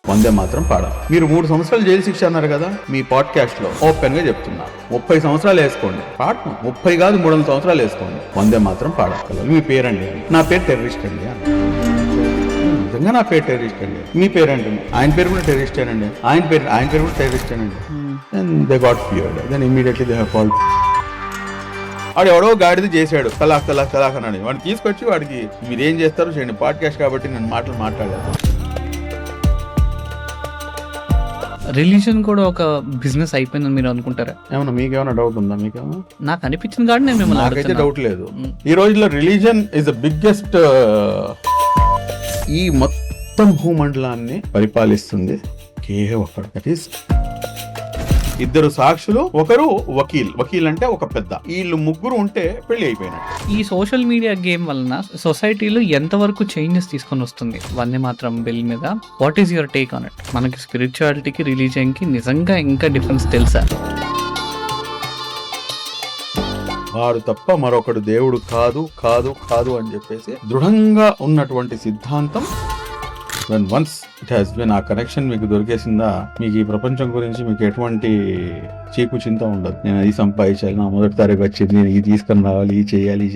వందే మాత్రం పాడాలి. మీరు 3 సంవత్సరాలు జైలు శిక్ష అన్నారు కదా, మీ పాడ్కాస్ట్ లో ఓపెన్ గా చెప్తున్నా 30 సంవత్సరాలు వేసుకోండి, పాడను 30 కాదు 300 సంవత్సరాలు వేసుకోండి, వందే మాత్రం పాడగలరు. మీ పేరండి? నా పేరు టెర్రరిస్ట్ అండి. నిజంగా నా పేరు టెర్రరిస్ట్ అండి. మీ పేరేంటి? ఆయన పేరు కూడా టెర్రరిస్ట్ అండి. ఆయన పేరు కూడా టెర్రరిస్ట్ అండి. They got feared, then immediately they have called. వాడు ఎవడో గాడిది చేశాడు, కలాక్ అన్నాడు. వాడిని తీసుకొచ్చి వాడికి మీరేం చేస్తారో చేయండి, పాడ్కాస్ట్ కాబట్టి నేను మాట్లాడలేదు. రిలీజన్ కూడా ఒక బిజినెస్ అయిపోయిందని మీరు అనుకుంటారా? ఏమన్నా మీకేమైనా డౌట్ ఉందా? మీకేమన్నా? నాకు అనిపించింది కాబట్టి నేను మిమ్మల్ని నాకైతే డౌట్ లేదు. ఈ రోజుల్లో రిలీజన్ ఇస్ ద బిగ్గెస్ట్. ఈ మొత్తం భూమండలాన్ని పరిపాలిస్తుంది కేవలం ఒకడు, దట్ ఈస్ 2 సాక్షులు, ఒకరు వకీల్ అంటే ఒక పెద్ద. వీళ్ళు 3 ఉంటే పెళ్లి అయిపోయినట్టు. ఈ సోషల్ మీడియా గేమ్ వలన సొసైటీలో ఎంతవరకు చేంజెస్ తీసుకొని వస్తుంది వందే మాత్రం బిల్ మీద? What is your take on it? మనకి స్పిరిచువాలిటీకి రిలీజియన్ కి నిజంగా ఇంకా డిఫరెన్స్ తెలుసా? వాడు తప్ప మరొకడు దేవుడు కాదు అని చెప్పేసి దృఢంగా ఉన్నటువంటి సిద్ధాంతం. వన్స్ ఇట్ హ్యాస్ బీన్, ఆ కనెక్షన్ మీకు దొరికేసిందా, మీకు ఈ ప్రపంచం గురించి మీకు ఎటువంటి చీకు చింత ఉండదు. నేను అది సంపాదించాలి, నా మొదటి తారీఖు వచ్చింది, నేను ఇది తీసుకొని రావాలి, ఇది చేయాలి.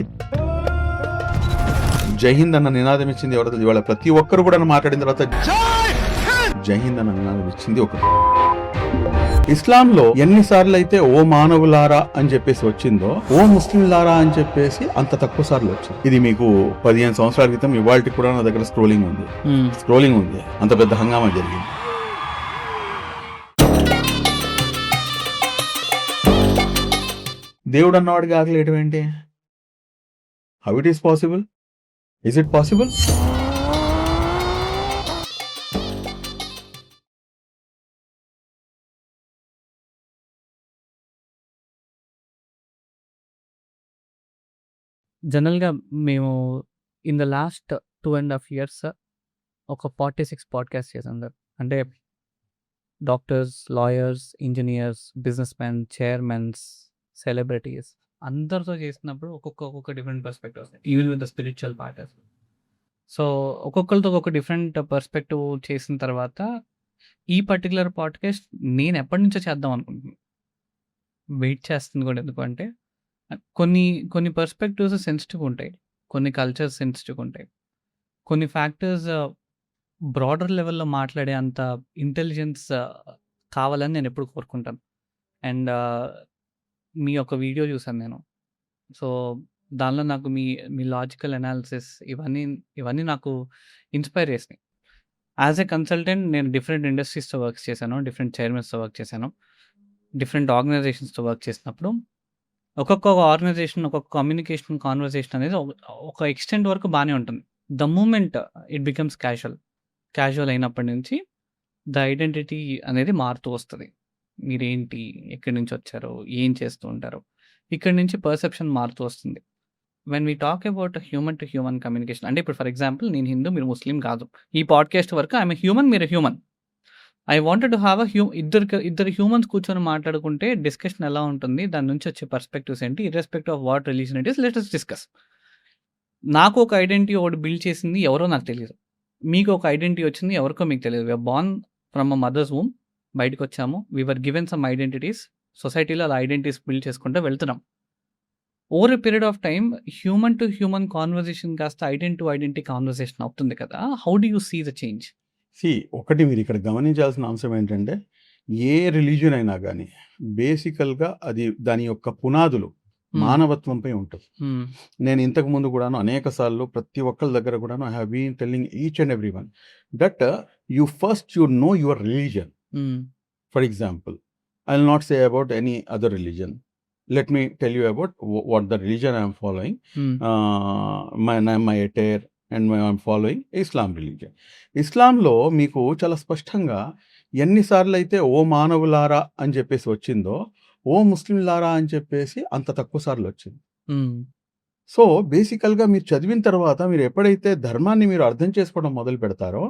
జై హింద్ అన్న నినాదం ఇచ్చింది ఎవరు? ఇవాళ ప్రతి ఒక్కరు కూడా మాట్లాడిన తర్వాత జై హింద్ అన్న నినాదం ఇచ్చింది ఒకరు. ఇస్లాంలో ఎన్నిసార్లు అయితే ఓ మానవులారా అని చెప్పేసి వచ్చిందో, ఓ ముస్లింలారా అని చెప్పేసి అంత తక్కువ సార్లు వచ్చింది. ఇది మీకు 15 సంవత్సరాల క్రితం ఇవాళకి కూడా నా దగ్గర స్క్రోలింగ్ ఉంది. అంత పెద్ద హంగామా జరిగింది. దేవుడు అన్నవాడికి ఆకలేయడం ఏంటి? How it is possible? Is it possible? జనరల్గా మేము ఇన్ ద లాస్ట్ 2.5 years ఒక 46 పాడ్కాస్ట్ చేసాం సార్. అంటే doctors, lawyers, engineers, business men, chairmans, celebrities అందరితో చేసినప్పుడు ఒక్కొక్క డిఫరెంట్ పర్స్పెక్టివ్ వస్తాయి, even with the spiritual partners. So ఒక్కొక్కరితో ఒక్కొక్క డిఫరెంట్ పర్స్పెక్టివ్ చేసిన తర్వాత ఈ పర్టికులర్ పాడ్కాస్ట్ నేను ఎప్పటి నుంచో చేద్దాం అనుకుంటున్నాను. వెయిట్ చేస్తుంది కూడా. ఎందుకంటే కొన్ని పర్స్పెక్టివ్స్ సెన్సిటివ్ ఉంటాయి, కొన్ని కల్చర్స్ సెన్సిటివ్ ఉంటాయి, కొన్ని ఫ్యాక్టర్స్ బ్రాడర్ లెవెల్లో మాట్లాడే అంత ఇంటెలిజెన్స్ కావాలని నేను ఎప్పుడు కోరుకుంటాను. అండ్ మీ యొక్క వీడియో చూసాను నేను. సో దానిలో నాకు మీ లాజికల్ అనాలిసిస్ ఇవన్నీ నాకు ఇన్స్పైర్ చేసినాయి. యాజ్ ఎ కన్సల్టెంట్ నేను డిఫరెంట్ ఇండస్ట్రీస్తో వర్క్ చేశాను, డిఫరెంట్ చైర్మన్స్తో వర్క్ చేశాను, డిఫరెంట్ ఆర్గనైజేషన్స్తో వర్క్ చేసినప్పుడు ఒక్కొక్క ఆర్గనైజేషన్, ఒక్కొక్క కమ్యూనికేషన్ కాన్వర్సేషన్ అనేది ఒక ఎక్స్టెంట్ వరకు బాగానే ఉంటుంది. The moment it becomes casual అయినప్పటి నుంచి ద ఐడెంటిటీ అనేది మారుతూ వస్తుంది. మీరేంటి, ఎక్కడి నుంచి వచ్చారో, ఏం చేస్తూ ఉంటారో, ఇక్కడి నుంచి పర్సెప్షన్ మారుతూ వస్తుంది. When we talk about human to human communication, అంటే ఇప్పుడు ఫర్ ఎగ్జాంపుల్ నేను హిందూ, మీరు ముస్లిం కాదు. ఈ పాడ్కాస్ట్ వరకు ఐఎమ్ హ్యూమన్, మీరు human. I wanted to have ఇద్దరు హ్యూమన్స్ కూర్చొని మాట్లాడుకుంటే డిస్కషన్ ఎలా ఉంటుంది, దాని నుంచి వచ్చే పర్స్పెక్టివ్స్ ఏంటి, irrespective of what religion it is, let us discuss. నాకు ఒక ఐడెంటిటీ ఒకటి బిల్డ్ చేసింది ఎవరో నాకు తెలియదు, మీకు ఒక ఐడెంటిటీ వచ్చింది ఎవరికో మీకు తెలియదు. We are born from a mother's womb, బయటకు వచ్చాము, వీఆర్ గివెన్ సమ్ ఐడెంటిటీస్, సొసైటీలో అలా ఐడెంటిటీస్ బిల్డ్ చేసుకుంటూ వెళ్తున్నాం. Over a period of time human to human conversation కాస్త ఐడెంటిటీ టు ఐడెంటిటీ కాన్వర్సేషన్ అవుతుంది కదా. How do you see the change? ఒకటి మీరు ఇక్కడ గమనించాల్సిన అంశం ఏంటంటే, ఏ రిలీజియన్ అయినా కానీ బేసికల్గా అది దాని యొక్క పునాదులు మానవత్వంపై ఉంటుంది. నేను ఇంతకు ముందు కూడాను అనేక సార్లు ప్రతి ఒక్కరి దగ్గర కూడాను I have been telling each and every one that you first you know your religion. For example, I will not say about any other religion. Let me tell you about what the religion I am following. My attire and I am following Islam religion. ఇస్లాంలో మీకు చాలా స్పష్టంగా ఎన్నిసార్లు అయితే ఓ మానవులారా అని చెప్పేసి వచ్చిందో, ఓ ముస్లింలారా అని చెప్పేసి అంత తక్కువ సార్లు వచ్చింది. సో బేసికల్గా మీరు చదివిన తర్వాత మీరు ఎప్పుడైతే ధర్మాన్ని మీరు అర్థం చేసుకోవడం మొదలు పెడతారో,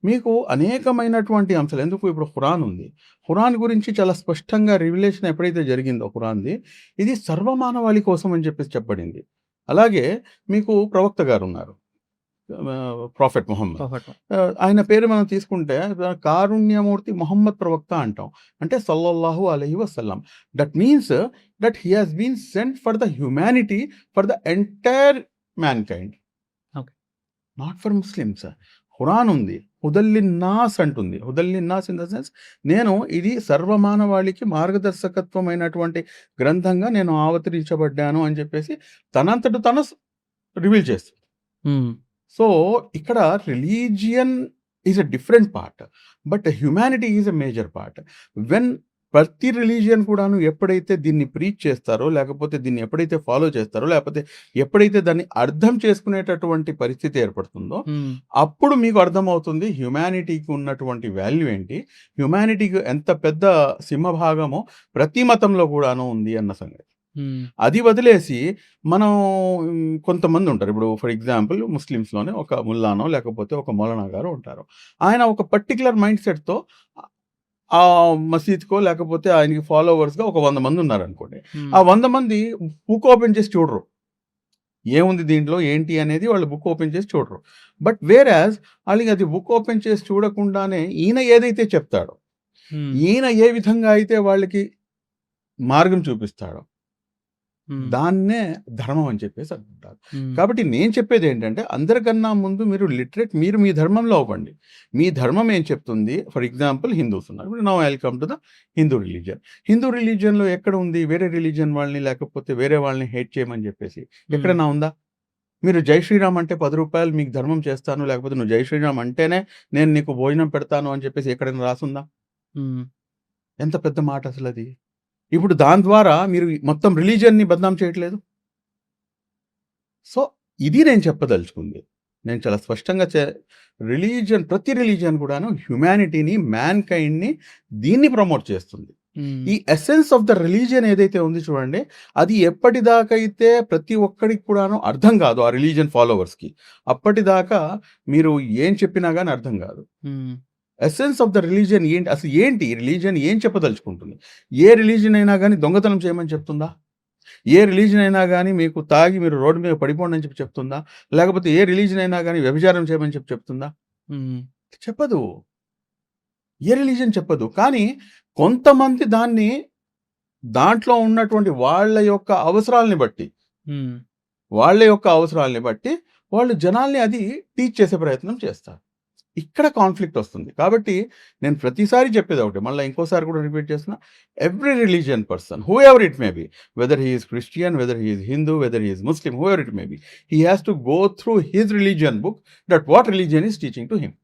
మీకు అనేకమైనటువంటి అంశాలు, ఎందుకు ఇప్పుడు ఖురాన్ ఉంది, ఖురాన్ గురించి చాలా స్పష్టంగా రివిలేషన్ ఎప్పుడైతే జరిగిందో ఖురాన్ది, ఇది సర్వమానవాళి కోసం అని చెప్పేసి చెప్పబడింది. అలాగే మీకు ప్రవక్త గారు ఉన్నారు, ప్రాఫెట్ మొహమ్మద్. ప్రాఫిట్. ఆయన పేరు మనం తీసుకుంటే కారుణ్యమూర్తి మొహమ్మద్ ప్రవక్త అంటాం. అంటే సల్లల్లాహు అలైహి వసల్లం. That means that he has been sent for the humanity, for the entire mankind, okay. Not for Muslims. Quran ఉంది, హుదల్లిన్నాస్ అంటుంది. హుదల్లిన్నాస్ ఇన్ ద సెన్స్, నేను ఇది సర్వమానవాళికి మార్గదర్శకత్వమైనటువంటి గ్రంథంగా నేను అవతరించబడ్డాను అని చెప్పేసి తనంతట తను రివీల్ చేస్తుంది. సో ఇక్కడ religion is a different part, but humanity is a major part. When ప్రతి రిలీజియన్ కూడాను ఎప్పుడైతే దీన్ని ప్రీచ్ చేస్తారో, లేకపోతే దీన్ని ఎప్పుడైతే ఫాలో చేస్తారో, లేకపోతే ఎప్పుడైతే దాన్ని అర్థం చేసుకునేటటువంటి పరిస్థితి ఏర్పడుతుందో, అప్పుడు మీకు అర్థమవుతుంది హ్యుమానిటీకి ఉన్నటువంటి వాల్యూ ఏంటి, హ్యుమానిటీకి ఎంత పెద్ద సింహభాగము ప్రతి మతంలో కూడాను ఉంది అన్న సంగతి. అది వదిలేసి మనం కొంతమంది ఉంటారు. ఇప్పుడు ఫర్ ఎగ్జాంపుల్ ముస్లిమ్స్లోనే ఒక ముల్లానో లేకపోతే ఒక మౌలానా గారు ఉంటారు. ఆయన ఒక పర్టికులర్ మైండ్ సెట్తో ఆ మసీద్కో లేకపోతే ఆయనకి ఫాలోవర్స్గా ఒక 100 మంది ఉన్నారనుకోండి. ఆ 100 మంది బుక్ ఓపెన్ చేసి చూడరు, ఏముంది దీంట్లో ఏంటి అనేది వాళ్ళు బుక్ ఓపెన్ చేసి చూడరు. బట్ వేరాజ్ వాళ్ళకి అది బుక్ ఓపెన్ చేసి చూడకుండానే ఈయన ఏదైతే చెప్తాడో, ఈయన ఏ విధంగా అయితే వాళ్ళకి మార్గం చూపిస్తాడో, దాన్నే ధర్మం అని చెప్పేసి అనుకుంటారు. కాబట్టి నేను చెప్పేది ఏంటంటే, అందరికన్నా ముందు మీరు లిటరేట్, మీరు మీ ధర్మంలో అవ్వండి. మీ ధర్మం ఏం చెప్తుంది? ఫర్ ఎగ్జాంపుల్ హిందూస్ ఉన్నారు. ఇప్పుడు now I will come to the Hindu religion. Hindu రిలీజియన్లో ఎక్కడ ఉంది వేరే రిలీజియన్ వాళ్ళని లేకపోతే వేరే వాళ్ళని హేట్ చేయమని చెప్పేసి? ఎక్కడైనా ఉందా? మీరు జై శ్రీరామ్ అంటే 10 రూపాయలు మీకు ధర్మం చేస్తాను, లేకపోతే నువ్వు జై శ్రీరామ్ అంటేనే నేను నీకు భోజనం పెడతాను అని చెప్పేసి ఎక్కడైనా రాసుందా? ఎంత పెద్ద మాట అసలు అది. ఇప్పుడు దాని ద్వారా మీరు మొత్తం రిలీజియన్ని బదనాం చేయట్లేదు. సో ఇది నేను చెప్పదలుచుకుంది. నేను చాలా స్పష్టంగా రిలీజియన్, ప్రతి రిలీజియన్ కూడాను హ్యుమానిటీని, మ్యాన్ కైండ్ని, దీన్ని ప్రమోట్ చేస్తుంది. ఈ ఎసెన్స్ ఆఫ్ ద రిలీజియన్ ఏదైతే ఉంది చూడండి, అది ఎప్పటిదాకైతే ప్రతి ఒక్కడికి కూడాను అర్థం కాదు, ఆ రిలీజియన్ ఫాలోవర్స్కి, అప్పటిదాకా మీరు ఏం చెప్పినా కానీ అర్థం కాదు. ఎసెన్స్ ఆఫ్ ద రిలీజియన్ ఏంటి, అసలు ఏంటి రిలీజియన్ ఏం చెప్పదలుచుకుంటుంది? ఏ రిలీజియన్ అయినా కానీ దొంగతనం చేయమని చెప్తుందా? ఏ రిలీజియన్ అయినా కానీ మీకు తాగి మీరు రోడ్డు మీద పడిపోండి అని చెప్పి చెప్తుందా? లేకపోతే ఏ రిలీజియన్ అయినా కానీ వ్యభిచారం చేయమని చెప్పి చెప్తుందా? చెప్పదు. ఏ రిలీజియన్ చెప్పదు. కానీ కొంతమంది దాంట్లో ఉన్నటువంటి వాళ్ళ యొక్క అవసరాలని బట్టి వాళ్ళు జనాల్ని అది టీచ్ చేసే ప్రయత్నం చేస్తారు. ఇక్కడ కాన్ఫ్లిక్ట్ వస్తుంది. కాబట్టి నేను ప్రతిసారి చెప్పేది ఒకటి, మళ్ళీ ఇంకోసారి కూడా రిపీట్ చేస్తున్నా, every religion person, whoever it may be, whether he is Christian, whether he is Hindu, whether he is Muslim, whoever it may be, he has to go through his religion book, that what religion is teaching to him.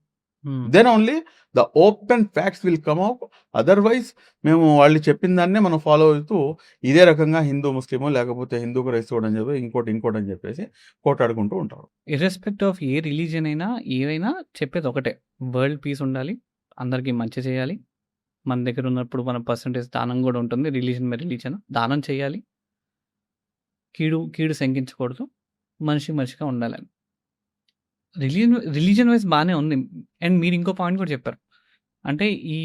Then only the open facts will come out. Otherwise మేము వాళ్ళు చెప్పిన దాన్నే మనం follow అవుతూ ఇదే రకంగా హిందూ ముస్లిమో లేకపోతే హిందూ క్రైస్తవుడు అని చెప్పి ఇంకోటి అని చెప్పేసి కోటాడుకుంటూ ఉంటారు. ఇర్రెస్పెక్ట్ ఆఫ్ ఏ రిలీజియన్ అయినా ఏవైనా చెప్పేది ఒకటే, వరల్డ్ పీస్ ఉండాలి, అందరికీ మంచి చేయాలి, మన దగ్గర ఉన్నప్పుడు మన పర్సంటేజ్ దానం కూడా ఉంటుంది, రిలీజన్ బై రిలీజన్ దానం చేయాలి, కీడు శంకించకూడదు, మనిషిగా ఉండాలని. రిలీజియన్ వైజ్ బాగానే ఉంది. అండ్ మీరు ఇంకో పాయింట్ కూడా చెప్పారు, అంటే ఈ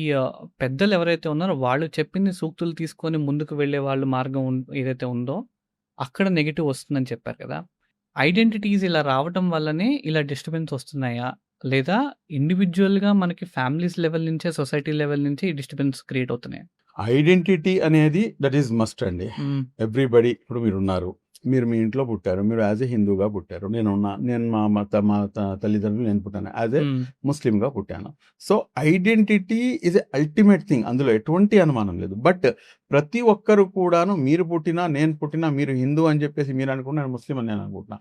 పెద్దలు ఎవరైతే ఉన్నారో వాళ్ళు చెప్పింది సూక్తులు తీసుకొని ముందుకు వెళ్ళే వాళ్ళు మార్గం ఏదైతే ఉందో అక్కడ నెగిటివ్ వస్తుందని చెప్పారు కదా. ఐడెంటిటీస్ ఇలా రావటం వల్లనే ఇలా డిస్టర్బెన్స్ వస్తున్నాయా, లేదా ఇండివిజువల్గా మనకి ఫ్యామిలీస్ లెవెల్ నుంచే, సొసైటీ లెవెల్ నుంచి ఈ డిస్టర్బెన్స్ క్రియేట్ అవుతున్నాయి? ఐడెంటిటీ అనేది దట్ ఈస్ మస్ట్ అండి. ఎవ్రీబడి, ఇప్పుడు మీరు మీ ఇంట్లో పుట్టారు, మీరు యాజ్ ఏ హిందూగా పుట్టారు, నేను మా తల్లిదండ్రులు నేను పుట్టాను యాజ్ ఏ ముస్లింగా పుట్టాను. So identity is a ultimate thing, అందులో ఎటువంటి అనుమానం లేదు. బట్ ప్రతి ఒక్కరు కూడాను, మీరు పుట్టినా నేను పుట్టినా, మీరు హిందూ అని చెప్పేసి మీరు అనుకుంటున్నా, నేను ముస్లిం అని నేను అనుకుంటున్నా.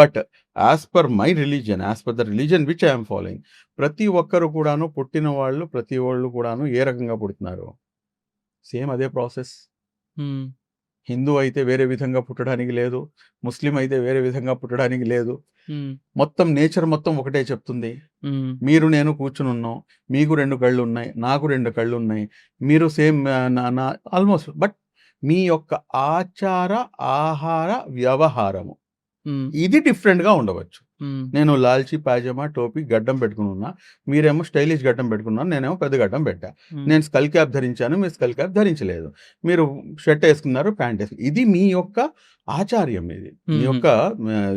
But as per my religion, as per the religion which I'm following, ప్రతి ఒక్కరు కూడాను పుట్టిన వాళ్ళు, ప్రతి వాళ్ళు కూడాను ఏ రకంగా పుడుతున్నారు, సేమ్ అదే ప్రాసెస్. హిందూ అయితే వేరే విధంగా పుట్టడానికి లేదు, ముస్లిం అయితే వేరే విధంగా పుట్టడానికి లేదు. మొత్తం నేచర్ మొత్తం ఒకటే చెప్తుంది. మీరు నేను కూర్చుని ఉన్నాం, మీకు 2 కళ్ళు ఉన్నాయి, నాకు 2 కళ్ళు ఉన్నాయి, మీరు సేమ్ ఆల్మోస్ట్. బట్ మీ యొక్క ఆచార ఆహార వ్యవహారము ఇది డిఫరెంట్గా ఉండవచ్చు. నేను లాల్చి పాయజమా టోపీ గడ్డం పెట్టుకుని ఉన్నా, మీరేమో స్టైలిష్ గడ్డం పెట్టుకున్నారు, నేనేమో పెద్ద గడ్డం పెట్టా. నేను స్కల్ క్యాప్ ధరించాను, మీరు స్కల్ క్యాప్ ధరించలేదు. మీరు షర్ట్ వేసుకున్నారు, ప్యాంట్ వేసుకున్నారు. ఇది మీ యొక్క ఆచార్యం, ఇది మీ యొక్క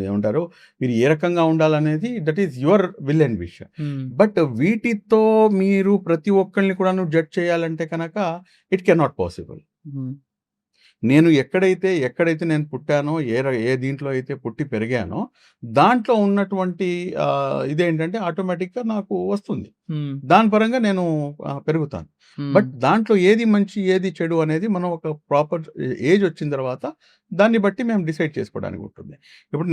ఏమంటారు, మీరు ఏ రకంగా ఉండాలనేది that is your will and wish. But వీటితో మీరు ప్రతి ఒక్కరిని కూడా జడ్జ్ చేయాలంటే కనుక ఇట్ కెన్ నాట్ పాసిబుల్. నేను ఎక్కడైతే నేను పుట్టానో, ఏ దీంట్లో అయితే పుట్టి పెరిగానో దాంట్లో ఉన్నటువంటి ఇదేంటంటే ఆటోమేటిక్గా నాకు వస్తుంది. దాని పరంగా నేను పెరుగుతాను. బట్ దాంట్లో ఏది మంచి ఏది చెడు అనేది మనం ఒక ప్రాపర్ ఏజ్ వచ్చిన తర్వాత దాన్ని బట్టి మేము డిసైడ్ చేసుకోవడానికి ఉంటుంది. ఇప్పుడు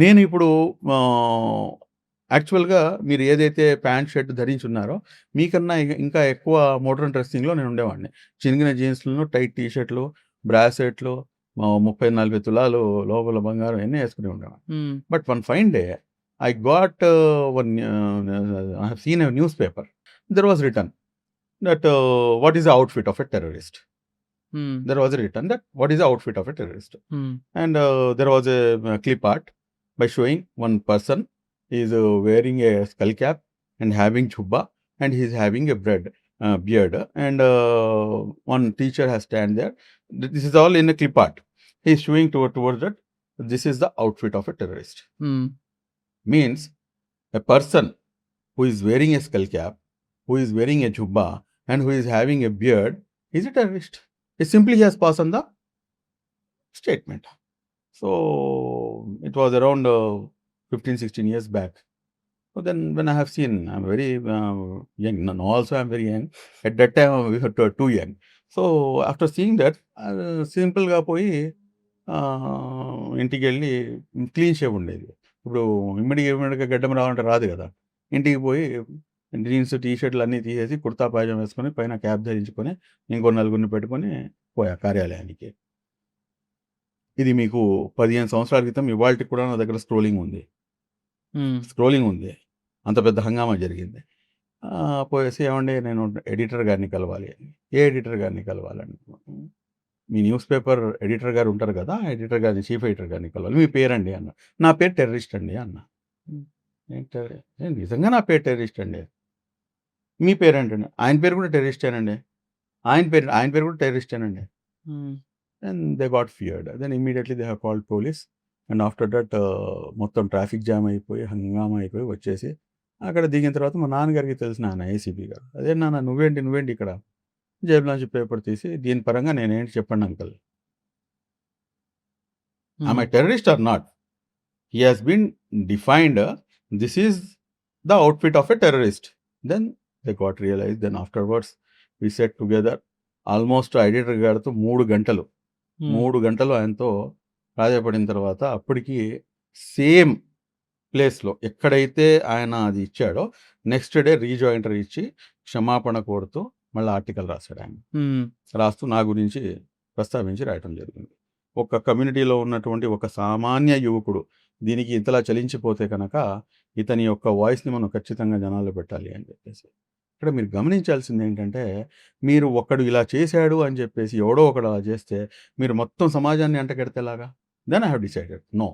నేను ఇప్పుడు యాక్చువల్గా మీరు ఏదైతే ప్యాంట్ షర్ట్ ధరించున్నారో మీకన్నా ఇంకా ఎక్కువ మోడర్న్ డ్రెస్సింగ్లో నేను ఉండేవాడిని. చినిగిన జీన్స్లను, టైట్ టీ షర్ట్లు, బ్రాసెట్లు, 30-40 తులాలు లోపల బంగారం అన్నీ వేసుకుని ఉండేవాడిని. But one fine day I got I have seen a newspaper. There was written that what is the outfit of a terrorist. There was written that what is the outfit of a terrorist. And there was a clip art by showing one person is wearing a skull cap and having jubba, and he is having a beard, and one teacher has stand there. This is all in a clip art. He is showing towards that this is the outfit of a terrorist. Means a person who is wearing a skull cap, who is wearing a jubba, and who is having a beard is a terrorist. It simply he has passed on the statement. So it was around 15-16 years back. So then when I have seen, I'm very young. Now also I'm very young. At that time we were too young. So after seeing that, simple గా పోయి ఇంటికి వెళ్ళి clean shave ఉండేది. ఇప్పుడు ఇమ్మడిగా గడ్డం రావాలంటే రాదు కదా. ఇంటికి పోయి జీన్స్ టీ షర్ట్లు అన్నీ తీసేసి కుర్తా పాయజం వేసుకొని పైన క్యాప్ ధరించుకొని ఇంకో నలుగురిని పెట్టుకొని పోయా కార్యాలయానికి. ఇది మీకు 15 సంవత్సరాల క్రితం. ఇవాళకి కూడా నా దగ్గర స్క్రోలింగ్ ఉంది. అంత పెద్ద హంగామా జరిగింది. పోయేసి ఏమండి నేను ఎడిటర్ గారిని కలవాలి. ఏ ఎడిటర్ గారిని కలవాలండి? మీ న్యూస్ పేపర్ ఎడిటర్ గారు ఉంటారు కదా, ఎడిటర్ గారిని, చీఫ్ ఎడిటర్ గారిని కలవాలి. మీ పేరండి అన్న. నా పేరు టెర్రరిస్ట్ అండి అన్న. నిజంగా నా పేరు టెర్రరిస్ట్ అండి. మీ పేరేంటండి? ఆయన పేరు కూడా టెర్రరిస్టేనండి. ఆయన పేరు కూడా టెర్రరిస్టేనండి. And they got feared. Then immediately they have called police. And after that మొత్తం ట్రాఫిక్ జామ్ అయిపోయి హంగామా అయిపోయి వచ్చేసి అక్కడ దిగిన తర్వాత మా నాన్నగారికి తెలిసిన ఆయన ఏసీపీ గారు, అదే నాన్న నువ్వేంటి ఇక్కడ? జేబులోంచి పేపర్ తీసి దీని పరంగా నేనేంటి చెప్పండి uncle. I'm a terrorist or not? He has been defined this is the outfit of a terrorist. Then they got realized. Then afterwards we sat together almost editor గారితో 3 గంటలు ఆయనతో రాజపడిన తర్వాత అప్పటికి సేమ్ ప్లేస్లో ఎక్కడైతే ఆయన అది ఇచ్చాడో నెక్స్ట్ డే రీజాయింటర్ ఇచ్చి క్షమాపణ కోరుతూ మళ్ళీ ఆర్టికల్ రాశాడు. ఆయన రాస్తూ నా గురించి ప్రస్తావించి రాయటం జరిగింది. ఒక కమ్యూనిటీలో ఉన్నటువంటి ఒక సామాన్య యువకుడు దీనికి ఇంతలా చలించిపోతే కనుక ఇతని యొక్క వాయిస్ని మనం ఖచ్చితంగా జనాల్లో పెట్టాలి అని చెప్పేసి. ఇక్కడ మీరు గమనించాల్సింది ఏంటంటే, మీరు ఒకడు ఇలా చేశాడు అని చెప్పేసి ఎవడో ఒకడు అలా చేస్తే మీరు మొత్తం సమాజాన్ని అంటగెడితేలాగా? Then I have decided no,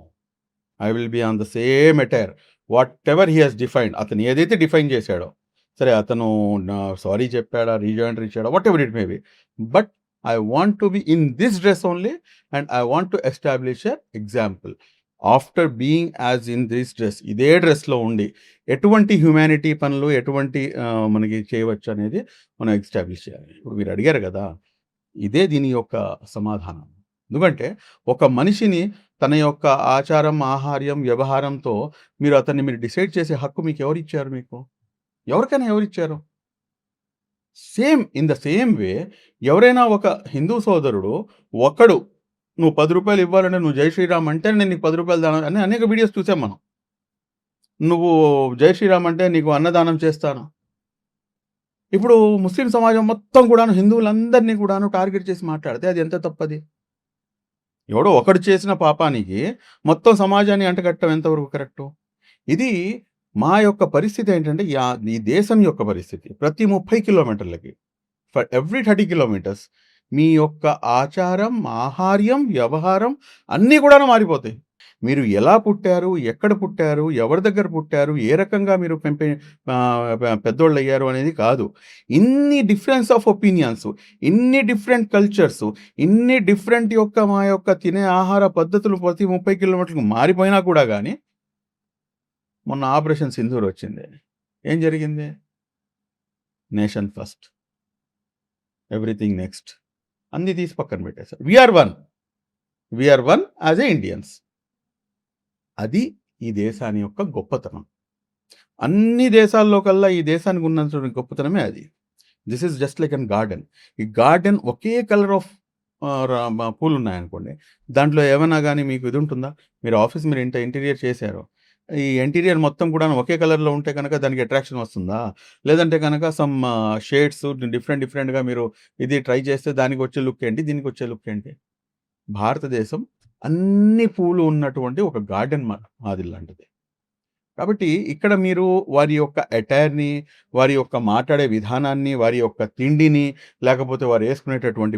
I will be on the same attire whatever he has defined. అతను ఏదైతే డిఫైన్ చేశాడో, సరే అతను సారీ చెప్పాడా, రీజాయింటర్ ఇచ్చాడా, what ever it may B, but I want to be in this dress only and I want to establish a example. After being as in this dress, ఇదే డ్రెస్లో ఉండి ఎటువంటి హ్యుమానిటీ పనులు ఎటువంటి మనకి చేయవచ్చు అనేది మనం ఎస్టాబ్లిష్ చేయాలి. ఇప్పుడు మీరు అడిగారు కదా, ఇదే దీని యొక్క సమాధానం. ఎందుకంటే ఒక మనిషిని తన యొక్క ఆచారం, ఆహార్యం, వ్యవహారంతో మీరు డిసైడ్ చేసే హక్కు మీకు ఎవరిచ్చారు? ఎవరికైనా ఎవరిచ్చారు? Same in the same way ఎవరైనా ఒక హిందూ సోదరుడు ఒకడు నువ్వు 10 రూపాయలు ఇవ్వాలంటే నువ్వు జై శ్రీరామ్ అంటే నేను నీకు 10 రూపాయలు దానం అని అనేక వీడియోస్ చూసాం మనం. నువ్వు జై శ్రీరామ్ అంటే నీకు అన్నదానం చేస్తాను. ఇప్పుడు ముస్లిం సమాజం మొత్తం కూడాను హిందువులందరినీ కూడాను టార్గెట్ చేసి మాట్లాడితే అది ఎంత తప్పది? ఎవడో ఒకడు చేసిన పాపానికి మొత్తం సమాజాన్ని అంటగట్టడం ఎంతవరకు కరెక్టు? ఇది మా యొక్క పరిస్థితి ఏంటంటే, ఈ దేశం యొక్క పరిస్థితి. ప్రతి 30 కిలోమీటర్లకి, ఫర్ ఎవ్రీ 30 కిలోమీటర్స్ మీ యొక్క ఆచారం, ఆహార్యం, వ్యవహారం అన్నీ కూడా మారిపోతాయి. మీరు ఎలా పుట్టారు, ఎక్కడ పుట్టారు, ఎవరి దగ్గర పుట్టారు, ఏ రకంగా మీరు పెద్దోళ్ళయ్యారు అనేది కాదు. ఇన్ని డిఫరెన్స్ ఆఫ్ ఒపీనియన్స్, ఇన్ని డిఫరెంట్ కల్చర్స్, ఇన్ని డిఫరెంట్ మా యొక్క తినే ఆహార పద్ధతులు ప్రతి 30 కిలోమీటర్లకు మారిపోయినా కూడా గానీ, మొన్న ఆపరేషన్ సింధూర్ వచ్చింది. ఏం జరిగింది? నేషన్ ఫస్ట్, ఎవ్రీథింగ్ నెక్స్ట్ అన్నీ తీసి పక్కన పెట్టేశారు. We are one as a Indians. అది ఈ దేశాన్ని యొక్క గొప్పతనం. అన్ని దేశాల్లో కల్లా ఈ దేశానికి ఉన్నటువంటి గొప్పతనమే అది. This is just like an garden. ఈ గార్డెన్ ఒకే కలర్ ఆఫ్ పూలు ఉన్నాయనుకోండి, దాంట్లో ఏమైనా కానీ మీకు ఇది ఉంటుందా? మీరు ఆఫీస్ మీరు ఇంటీరియర్ చేశారు, ఈ ఇంటీరియర్ మొత్తం కూడా ఒకే కలర్లో ఉంటే కనుక దానికి అట్రాక్షన్ వస్తుందా? లేదంటే కనుక సమ్ షేడ్స్ డిఫరెంట్గా మీరు ఇది ట్రై చేస్తే దానికి వచ్చే లుక్ ఏంటి, దీనికి వచ్చే లుక్ ఏంటి? భారతదేశం అన్ని పూలు ఉన్నటువంటి ఒక గార్డెన్ మాదిరి లాంటిది. కాబట్టి ఇక్కడ మీరు వారి యొక్క అటైర్ని, వారి యొక్క మాట్లాడే విధానాన్ని, వారి యొక్క తిండిని, లేకపోతే వారు వేసుకునేటటువంటి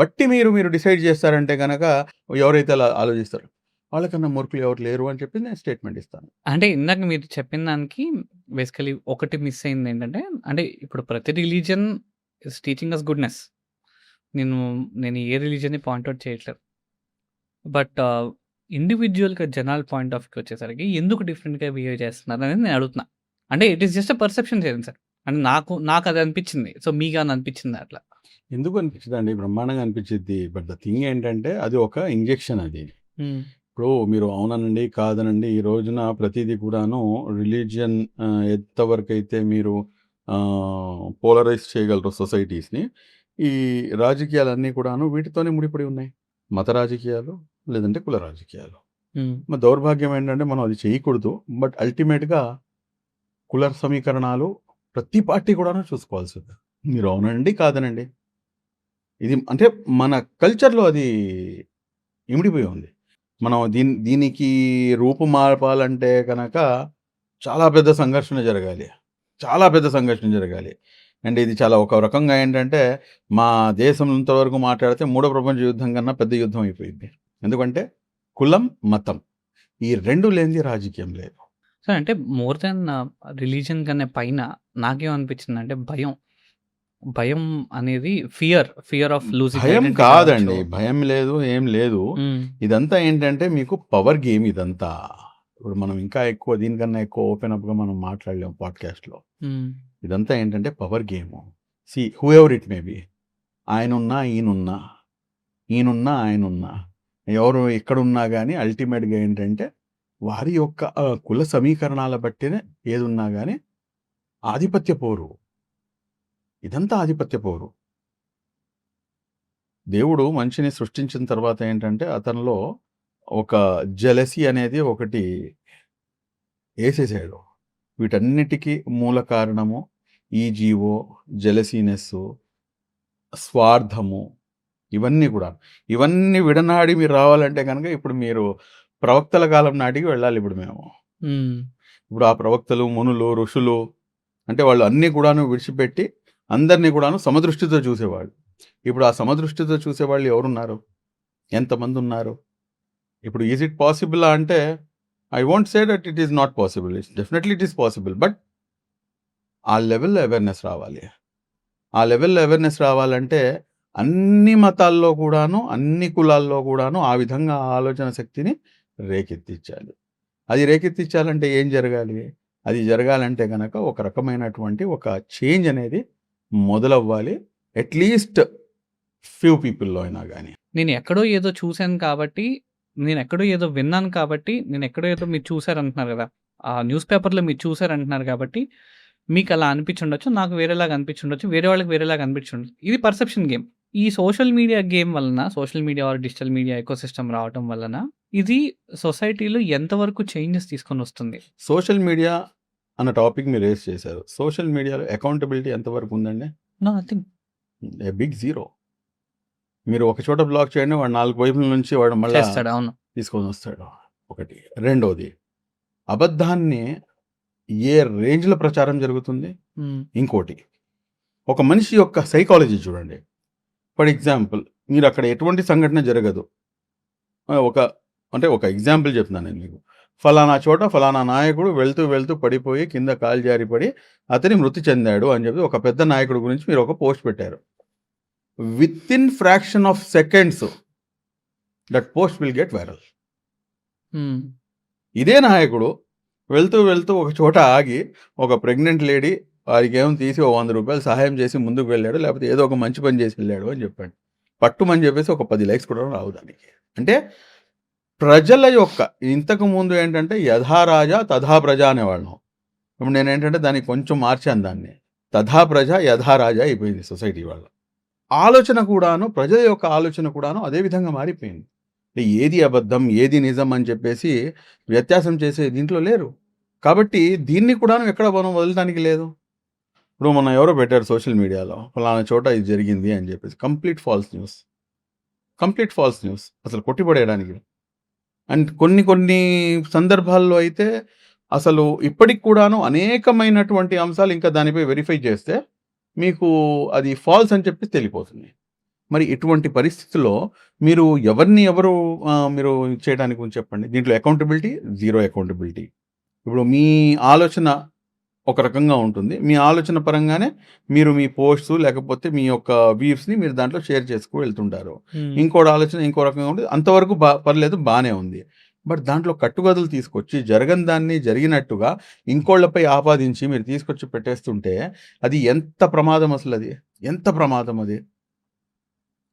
బట్టి మీరు డిసైడ్ చేస్తారంటే కనుక ఎవరైతే అలా ఆలోచిస్తారు, వాళ్ళకన్నా మూర్ఖులు ఎవరు లేరు అని చెప్పి నేను స్టేట్మెంట్ ఇస్తాను. అంటే ఇందాక మీరు చెప్పిన దానికి బేసికలీ ఒకటి మిస్ అయింది ఏంటంటే, అంటే ఇప్పుడు ప్రతి religion is teaching us goodness. నేను ఏ రిలీజియన్ని పాయింట్అవుట్ చేయట్లేదు. బట్ ఇండివిజువల్గా జనాల పాయింట్ ఆఫ్ వ్యూకి వచ్చేసరికి ఎందుకు డిఫరెంట్గా బిహేవ్ చేస్తున్నారు అనేది నేను అడుగుతున్నా. అంటే it is just a perception చేయండి సార్. అంటే నాకు అది అనిపించింది. సో మీకు అని అనిపించింది అట్లా? ఎందుకు అనిపించదండి? బ్రహ్మాండంగా అనిపించింది. బట్ ద థింగ్ ఏంటంటే అది ఒక ఇంజెక్షన్. అది ఇప్పుడు మీరు అవుననండి కాదనండి, ఈ రోజున ప్రతిదీ కూడాను రిలీజియన్ ఎంతవరకు అయితే మీరు పోలరైజ్ చేయగలరు సొసైటీస్ని, ఈ రాజకీయాలన్నీ కూడాను వీటితోనే ముడిపడి ఉన్నాయి. మత రాజకీయాలు, లేదంటే కుల రాజకీయాలు. మరి దౌర్భాగ్యం ఏంటంటే మనం అది చేయకూడదు. బట్ అల్టిమేట్గా కుల సమీకరణాలు ప్రతి పార్టీ కూడాను చూసుకోవాల్సింది. మీరు అవునండి కాదనండి, ఇది అంటే మన కల్చర్లో అది ఇమిడిపోయి ఉంది. మనం దీనికి రూపు మార్పాలంటే కనుక చాలా పెద్ద సంఘర్షణ జరగాలి. అండ్ ఇది చాలా ఒక రకంగా ఏంటంటే మా దేశం ఇంతవరకు మాట్లాడితే 3వ ప్రపంచ యుద్ధం కన్నా పెద్ద యుద్ధం అయిపోయింది. ఎందుకంటే కులం, మతం ఈ రెండు లేనిది రాజకీయం లేదు. సార్ అంటే మోర్ దాన్ రిలీజియన్ కన్నా పైన నాకేమనిపించింది అంటే భయం అనేది ఫియర్ ఆఫ్ లూజింగ్. భయం కాదండి, భయం లేదు, ఏం లేదు. ఇదంతా ఏంటంటే మీకు పవర్ గేమ్ ఇదంతా. ఇప్పుడు మనం ఇంకా ఎక్కువ దీనికన్నా ఎక్కువ ఓపెన్ అప్గా మనం మాట్లాడలేము పాడ్కాస్ట్లో. ఇదంతా ఏంటంటే power game. See whoever it may be, ఆయనున్నా ఆయనున్నా ఎవరు ఎక్కడున్నా కానీ అల్టిమేట్గా ఏంటంటే వారి యొక్క కుల సమీకరణాల బట్టినే ఏదున్నా కానీ ఆధిపత్య పోరు. ఇదంతా ఆధిపత్య పోరు. దేవుడు మనిషిని సృష్టించిన తర్వాత ఏంటంటే అతనిలో ఒక జెలసీ అనేది ఒకటి వేసేసాడు. వీటన్నిటికీ మూల కారణము ఈజీఓ, జెలసీనెస్, స్వార్థము, ఇవన్నీ విడనాడి మీరు రావాలంటే కనుక ఇప్పుడు మీరు ప్రవక్తల కాలం నాటికి వెళ్ళాలి. ఇప్పుడు ఆ ప్రవక్తలు, మునులు, ఋషులు అంటే వాళ్ళు అన్నీ కూడాను విడిచిపెట్టి అందరినీ కూడాను సమదృష్టితో చూసేవాళ్ళు. ఇప్పుడు ఆ సమదృష్టితో చూసేవాళ్ళు ఎవరున్నారు? ఎంతమంది ఉన్నారు? ఇప్పుడు ఈజ్ ఇట్ పాసిబుల్ అంటే I won't say that it is not possible. Definitely it is possible. But ఆ లెవెల్లో అవేర్నెస్ రావాలి. ఆ లెవెల్లో అవేర్నెస్ రావాలంటే అన్ని మతాల్లో కూడాను, అన్ని కులాల్లో కూడాను ఆ విధంగా ఆలోచన శక్తిని రేకెత్తించాలి. అది రేకెత్తించాలంటే ఏం జరగాలి? అది జరగాలంటే కనుక ఒక రకమైనటువంటి ఒక చేంజ్ అనేది మొదలవ్వాలి. అట్లీస్ట్ ఫ్యూ పీపుల్లో అయినా కానీ. నేను ఎక్కడో ఏదో చూశాను కాబట్టి, నేను ఎక్కడో ఏదో విన్నాను కాబట్టి, నేను ఎక్కడో ఏదో మీరు చూసారంటున్నారు కదా, ఆ న్యూస్ పేపర్లో మీరు చూసారంటున్నారు కాబట్టి మీకు అలా అనిపించుండొచ్చు, నాకు వేరేలాగా అనిపించుండొచ్చు, వేరే వాళ్ళకి వేరేలాగా అనిపించుండొచ్చు. ఇది పర్సెప్షన్ గేమ్. ఈ సోషల్ మీడియా గేమ్ వలన, social media or digital media ecosystem రావటం వలన ఇది సొసైటీలో ఎంతవరకు చేంజెస్ తీసుకొని వస్తుంది? సోషల్ మీడియా అన్న టాపిక్ మీరు రేస్ చేశారు. సోషల్ మీడియాలో అకౌంటబిలిటీ ఎంతవరకు ఉందండి? నథింగ్. A big zero. మీరు ఒక చోట బ్లాక్ చేయండి, వాడు 4 వైపుల నుంచి వాడు మళ్ళీ అవును తీసుకొని వస్తాడు. ఒకటి. రెండోది, అబద్ధాన్ని ఏ రేంజ్లో ప్రచారం జరుగుతుంది. ఇంకోటి, ఒక మనిషి యొక్క సైకాలజీ చూడండి. ఫర్ ఎగ్జాంపుల్, మీరు అక్కడ ఎటువంటి సంఘటన జరగదు, ఒక అంటే ఒక ఎగ్జాంపుల్ చెప్తున్నాను నేను మీకు. ఫలానా చోట ఫలానా నాయకుడు వెళ్తూ వెళ్తూ పడిపోయి కింద కాలు జారి పడి అతని మృతి చెందాడు అని చెప్పి ఒక పెద్ద నాయకుడి గురించి మీరు ఒక పోస్ట్ పెట్టారు. With in fraction of seconds that post will get viral. ఇదే నాయకుడు వెళ్తూ వెళ్తూ ఒక చోట ఆగి ఒక ప్రెగ్నెంట్ లేడీ వారికి ఏమో తీసి ఓ 100 రూపాయలు సహాయం చేసి ముందుకు వెళ్ళాడు, లేకపోతే ఏదో ఒక మంచి పని చేసి వెళ్ళాడు అని చెప్పండి. పట్టుమని చెప్పేసి ఒక 10 లైక్స్ కూడా రావు దానికి. అంటే ప్రజల యొక్క ఇంతకు ముందు ఏంటంటే యథా రాజా తథా ప్రజ అనేవాళ్ళం. ఇప్పుడు నేను ఏంటంటే దానికి కొంచెం మార్చాను దాన్ని. తథా ప్రజ యథా రాజా అయిపోయింది సొసైటీ వాళ్ళ ఆలోచన కూడాను. ప్రజల యొక్క ఆలోచన కూడాను అదే విధంగా మారిపోయింది. ఏది అబద్ధం ఏది నిజం అని చెప్పేసి వ్యత్యాసం చేసే దీంట్లో లేరు. కాబట్టి దీన్ని కూడాను ఎక్కడ మనం వదలడానికి లేదు. ఇప్పుడు మొన్న ఎవరో పెట్టారు సోషల్ మీడియాలో ఫలానా చోట ఇది జరిగింది అని చెప్పేసి. కంప్లీట్ ఫాల్స్ న్యూస్, అసలు కొట్టిపడేయడానికి. అండ్ కొన్ని సందర్భాల్లో అయితే అసలు ఇప్పటికి కూడాను అనేకమైనటువంటి అంశాలు ఇంకా దానిపై వెరిఫై చేస్తే మీకు అది ఫాల్స్ అని చెప్పి తెలిసిపోతుంది. మరి ఇటువంటి పరిస్థితుల్లో మీరు ఎవరు మీరు చేయడానికి ఉంది చెప్పండి. దీంట్లో అకౌంటబిలిటీ, జీరో అకౌంటబిలిటీ. ఇప్పుడు మీ ఆలోచన ఒక రకంగా ఉంటుంది. మీ ఆలోచన పరంగానే మీరు మీ పోస్ట్స్ లేకపోతే మీ యొక్క వ్యూస్ని మీరు దాంట్లో షేర్ చేసుకు వెళ్తుంటారు. ఇంకోటి ఆలోచన ఇంకో రకంగా ఉంటుంది. అంతవరకు పర్లేదు, బాగానే ఉంది. బట్ దాంట్లో కట్టుకథలు తీసుకొచ్చి జరగని దాన్ని జరిగినట్టుగా ఇంకోళ్ళపై ఆపాదించి మీరు తీసుకొచ్చి పెట్టేస్తుంటే అది ఎంత ప్రమాదం, అసలు అది ఎంత ప్రమాదం. అది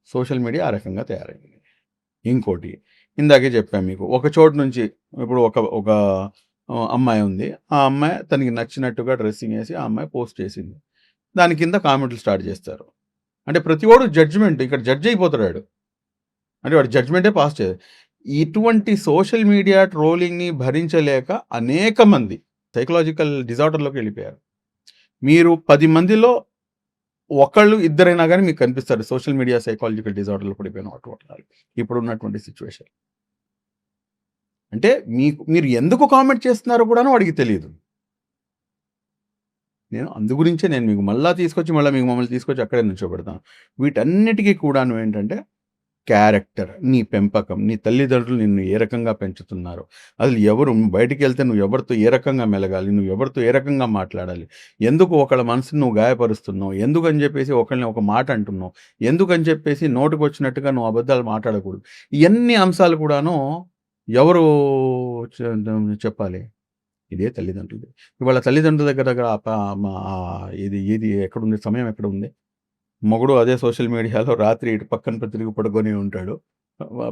సోషల్ మీడియా ఆ రకంగా తయారైంది. ఇంకోటి ఇందాకే చెప్పాను మీకు, ఒక చోటు నుంచి ఇప్పుడు ఒక అమ్మాయి ఉంది. ఆ అమ్మాయి తనకి నచ్చినట్టుగా డ్రెస్సింగ్ వేసి ఆ అమ్మాయి పోస్ట్ చేసింది. దాని కింద కామెంట్లు స్టార్ట్ చేస్తారు. అంటే ప్రతి వాడు జడ్జిమెంట్ ఇక్కడ జడ్జ్ అయిపోతాడు. అంటే వాడు జడ్జిమెంటే పాస్ చేయదు. ఇటువంటి సోషల్ మీడియా ట్రోలింగ్ని భరించలేక అనేక మంది సైకలాజికల్ డిజార్డర్లోకి వెళ్ళిపోయారు. మీరు 10 మందిలో ఒకళ్ళు ఇద్దరైనా కానీ మీకు కనిపిస్తారు సోషల్ మీడియా సైకాలజికల్ డిజార్డర్లో పడిపోయిన వాళ్ళు ఇప్పుడు ఉన్నటువంటి సిచ్యువేషన్. అంటే మీరు ఎందుకు కామెంట్ చేస్తున్నారో కూడా వాడికి తెలియదు. అందుగురించే నేను మీకు మమ్మల్ని తీసుకొచ్చి అక్కడే నుంచోబెడతాను. వీటన్నిటికీ కూడాను ఏంటంటే క్యారెక్టర్, నీ పెంపకం, నీ తల్లిదండ్రులు నిన్ను ఏ రకంగా పెంచుతున్నారు, అసలు ఎవరు బయటికి వెళ్తే నువ్వు ఎవరితో ఏ రకంగా మెలగాలి, నువ్వు ఎవరితో ఏ రకంగా మాట్లాడాలి, ఎందుకు ఒకళ్ళ మనసుని నువ్వు గాయపరుస్తున్నావు, ఎందుకని చెప్పేసి ఒకళ్ళని ఒక మాట అంటున్నావు, ఎందుకని చెప్పేసి నోటికి వచ్చినట్టుగా నువ్వు అబద్ధాలు మాట్లాడకూడదు. ఇవన్నీ అంశాలు కూడాను ఎవరు చెప్పాలి? ఇదే తల్లిదండ్రులు. ఇవాళ తల్లిదండ్రుల దగ్గర ఇది ఎక్కడుంది, సమయం ఎక్కడ ఉంది? మొగుడు అదే సోషల్ మీడియాలో రాత్రి ఇటు పక్కన తిరిగి పడుకొని ఉంటాడు.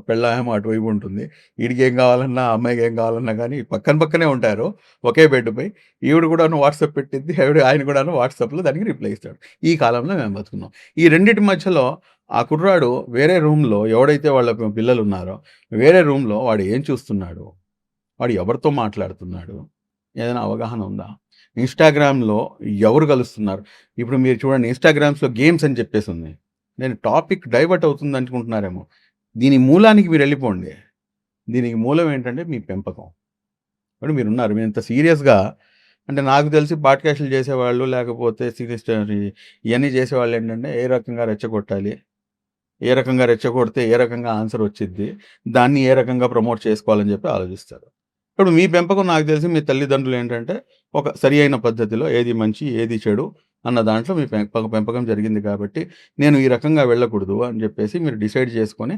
పెళ్ళామేమో అటువైపు ఉంటుంది. వీడికి ఏం కావాలన్నా అమ్మాయికి ఏం కావాలన్నా కానీ పక్కనే ఉంటారు ఒకే బెడ్పై. ఈవిడ కూడాను వాట్సాప్ పెట్టింది, ఆయన కూడాను వాట్సాప్లో దానికి రిప్లై ఇస్తాడు. ఈ కాలంలో మేము బతుకున్నాం. ఈ రెండింటి మధ్యలో ఆ కుర్రాడు వేరే రూమ్లో, ఎవడైతే వాళ్ళ పిల్లలు ఉన్నారో వేరే రూమ్లో వాడు ఏం చూస్తున్నాడు, వాడు ఎవరితో మాట్లాడుతున్నాడు, ఏదైనా అవగాహన ఉందా? ఇన్స్టాగ్రామ్లో ఎవరు కలుస్తున్నారు? ఇప్పుడు మీరు చూడండి, ఇన్స్టాగ్రామ్స్లో గేమ్స్ అని చెప్పేసి ఉంది. నేను టాపిక్ డైవర్ట్ అవుతుంది అనుకుంటున్నారేమో. దీని మూలానికి మీరు వెళ్ళిపోండి. దీనికి మూలం ఏంటంటే మీ పెంపకం. ఇప్పుడు మీరున్నారు, మీరు ఇంత సీరియస్గా, అంటే నాకు తెలిసి పాడ్కాస్టులు చేసేవాళ్ళు లేకపోతే సీరియస్ ఇవన్నీ చేసేవాళ్ళు ఏంటంటే ఏ రకంగా రెచ్చగొట్టాలి, ఏ రకంగా రెచ్చగొడితే ఏ రకంగా ఆన్సర్ వచ్చిద్ది, దాన్ని ఏ రకంగా ప్రమోట్ చేసుకోవాలని చెప్పి ఆలోచిస్తారు. ఇప్పుడు మీ పెంపకం నాకు తెలిసి మీ తల్లిదండ్రులు ఏంటంటే ఒక సరి అయిన పద్ధతిలో ఏది మంచి ఏది చెడు అన్న దాంట్లో మీ పెంపకం జరిగింది కాబట్టి నేను ఈ రకంగా వెళ్ళకూడదు అని చెప్పేసి మీరు డిసైడ్ చేసుకొని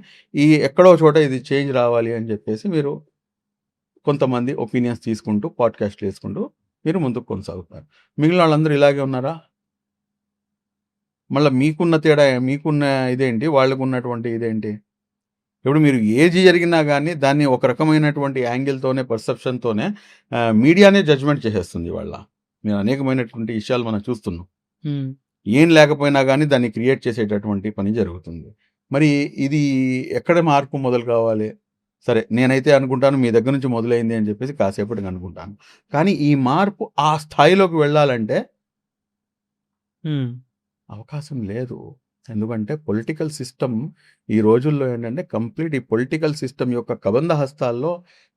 ఎక్కడో చోట ఇది చేంజ్ రావాలి అని చెప్పేసి మీరు కొంతమంది ఒపీనియన్స్ తీసుకుంటూ పాడ్కాస్ట్లు వేసుకుంటూ మీరు ముందుకు కొనసాగుతారు. మిగిలిన వాళ్ళందరూ ఇలాగే ఉన్నారా? మళ్ళీ మీకున్న తేడా, మీకున్న ఇదేంటి, వాళ్ళకు ఉన్నటువంటి ఇదేంటి? ఇప్పుడు మీరు ఏది జరిగినా కానీ దాన్ని ఒక రకమైనటువంటి యాంగిల్తోనే, పర్సెప్షన్తోనే మీడియానే జడ్జ్మెంట్ చేసేస్తుంది. వాళ్ళ మీరు అనేకమైనటువంటి విషయాలు మనం చూస్తున్నాం. ఏం లేకపోయినా కానీ దాన్ని క్రియేట్ చేసేటటువంటి పని జరుగుతుంది. మరి ఇది ఎక్కడ మార్పు మొదలు కావాలి? సరే, నేనైతే అనుకుంటాను మీ దగ్గర నుంచి మొదలైంది అని చెప్పేసి కాసేపటికి అనుకుంటాను. కానీ ఈ మార్పు ఆ స్థాయిలోకి వెళ్ళాలంటే అవకాశం లేదు. ఎందుకంటే పొలిటికల్ సిస్టమ్ ఈ రోజుల్లో ఏంటంటే కంప్లీట్ ఈ పొలిటికల్ సిస్టమ్ యొక్క కబంధ హస్తాల్లో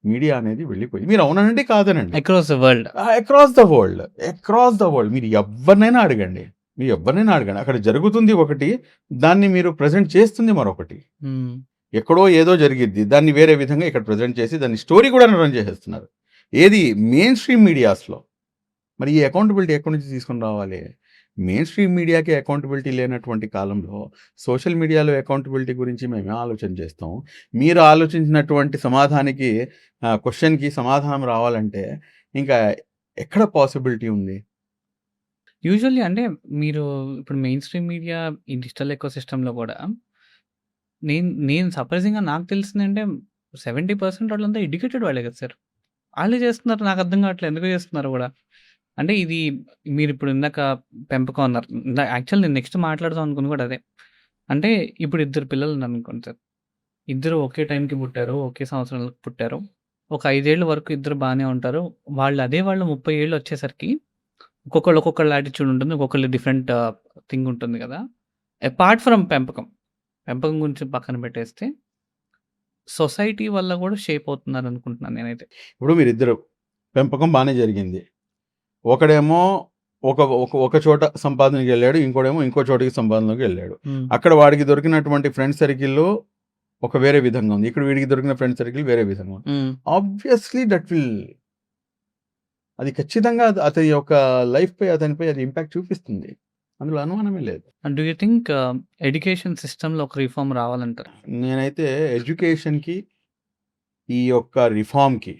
మీడియా అనేది వెళ్ళిపోయింది. మీరు అవునండి కాదనండి, అక్రాస్ ద వరల్డ్ మీరు ఎవరినైనా అడగండి, అక్కడ జరుగుతుంది ఒకటి, దాన్ని మీరు ప్రజెంట్ చేస్తుంది మరొకటి. ఎక్కడో ఏదో జరిగిద్ది, దాన్ని వేరే విధంగా ఇక్కడ ప్రజెంట్ చేసి దాన్ని స్టోరీ కూడా రన్ చేసేస్తున్నారు. ఏది మెయిన్ స్ట్రీమ్ మీడియాస్లో. మరి ఈ అకౌంటబిలిటీ ఎక్కడి నుంచి తీసుకొని రావాలి? మెయిన్ స్ట్రీమ్ మీడియాకి అకౌంటబిలిటీ లేనటువంటి కాలంలో సోషల్ మీడియాలో అకౌంటబిలిటీ గురించి మేమే ఆలోచన చేస్తాం. మీరు ఆలోచించినటువంటి సమాధానానికి క్వశ్చన్కి సమాధానం రావాలంటే ఇంకా ఎక్కడ పాసిబిలిటీ ఉంది? యూజువల్లీ అంటే మీరు ఇప్పుడు మెయిన్ స్ట్రీమ్ మీడియా ఈ డిజిటల్ ఎకో సిస్టంలో కూడా నేను సర్ప్రైజింగ్గా నాకు తెలిసిందంటే 70% వాళ్ళంతా ఎడ్యుకేటెడ్ వాళ్ళే కదా సార్. వాళ్ళే చేస్తున్నారు. నాకు అర్థం కావట్లేదు ఎందుకు చేస్తున్నారు కూడా. అంటే ఇది మీరు ఇప్పుడు ఇందాక పెంపకం అన్నారు. యాక్చువల్ నేను నెక్స్ట్ మాట్లాడదాం అనుకుని కూడా అదే. అంటే ఇప్పుడు 2 పిల్లలు ఉన్నారు అనుకోండి సార్. ఇద్దరు ఒకే టైంకి పుట్టారు, ఒకే సంవత్సరాలకు పుట్టారు. ఒక 5 ఏళ్ళ వరకు ఇద్దరు బాగానే ఉంటారు. వాళ్ళు 30 ఏళ్ళు వచ్చేసరికి ఒక్కొక్కళ్ళ యాటిట్యూడ్ ఉంటుంది. ఒక్కొక్కళ్ళు డిఫరెంట్ థింగ్ ఉంటుంది కదా. అపార్ట్ ఫ్రమ్ పెంపకం గురించి పక్కన పెట్టేస్తే సొసైటీ వల్ల కూడా షేప్ అవుతున్నారు అనుకుంటున్నాను నేనైతే. ఇప్పుడు మీరిద్దరు పెంపకం బాగానే జరిగింది. ఒకడేమో ఒక చోట సంపాదనకి వెళ్ళాడు, ఇంకోడేమో ఇంకో చోటికి సంపాదనకి వెళ్ళాడు. అక్కడ వాడికి దొరికినటువంటి ఫ్రెండ్ సర్కిల్ ఒక వేరే విధంగా ఉంది, ఇక్కడ వీడికి దొరికిన ఫ్రెండ్ సర్కిల్ వేరే విధంగా ఉంది. ఆబ్వియస్లీ అది ఖచ్చితంగా అతని యొక్క లైఫ్ పై అతనిపై అది ఇంపాక్ట్ చూపిస్తుంది, అందులో అనుమానమే లేదు. డూ యూ థింక్ ఎడ్యుకేషన్ సిస్టంలో ఒక రిఫార్మ్ రావాలంటారు? నేనైతే ఎడ్యుకేషన్కి ఈ యొక్క రిఫార్మ్కి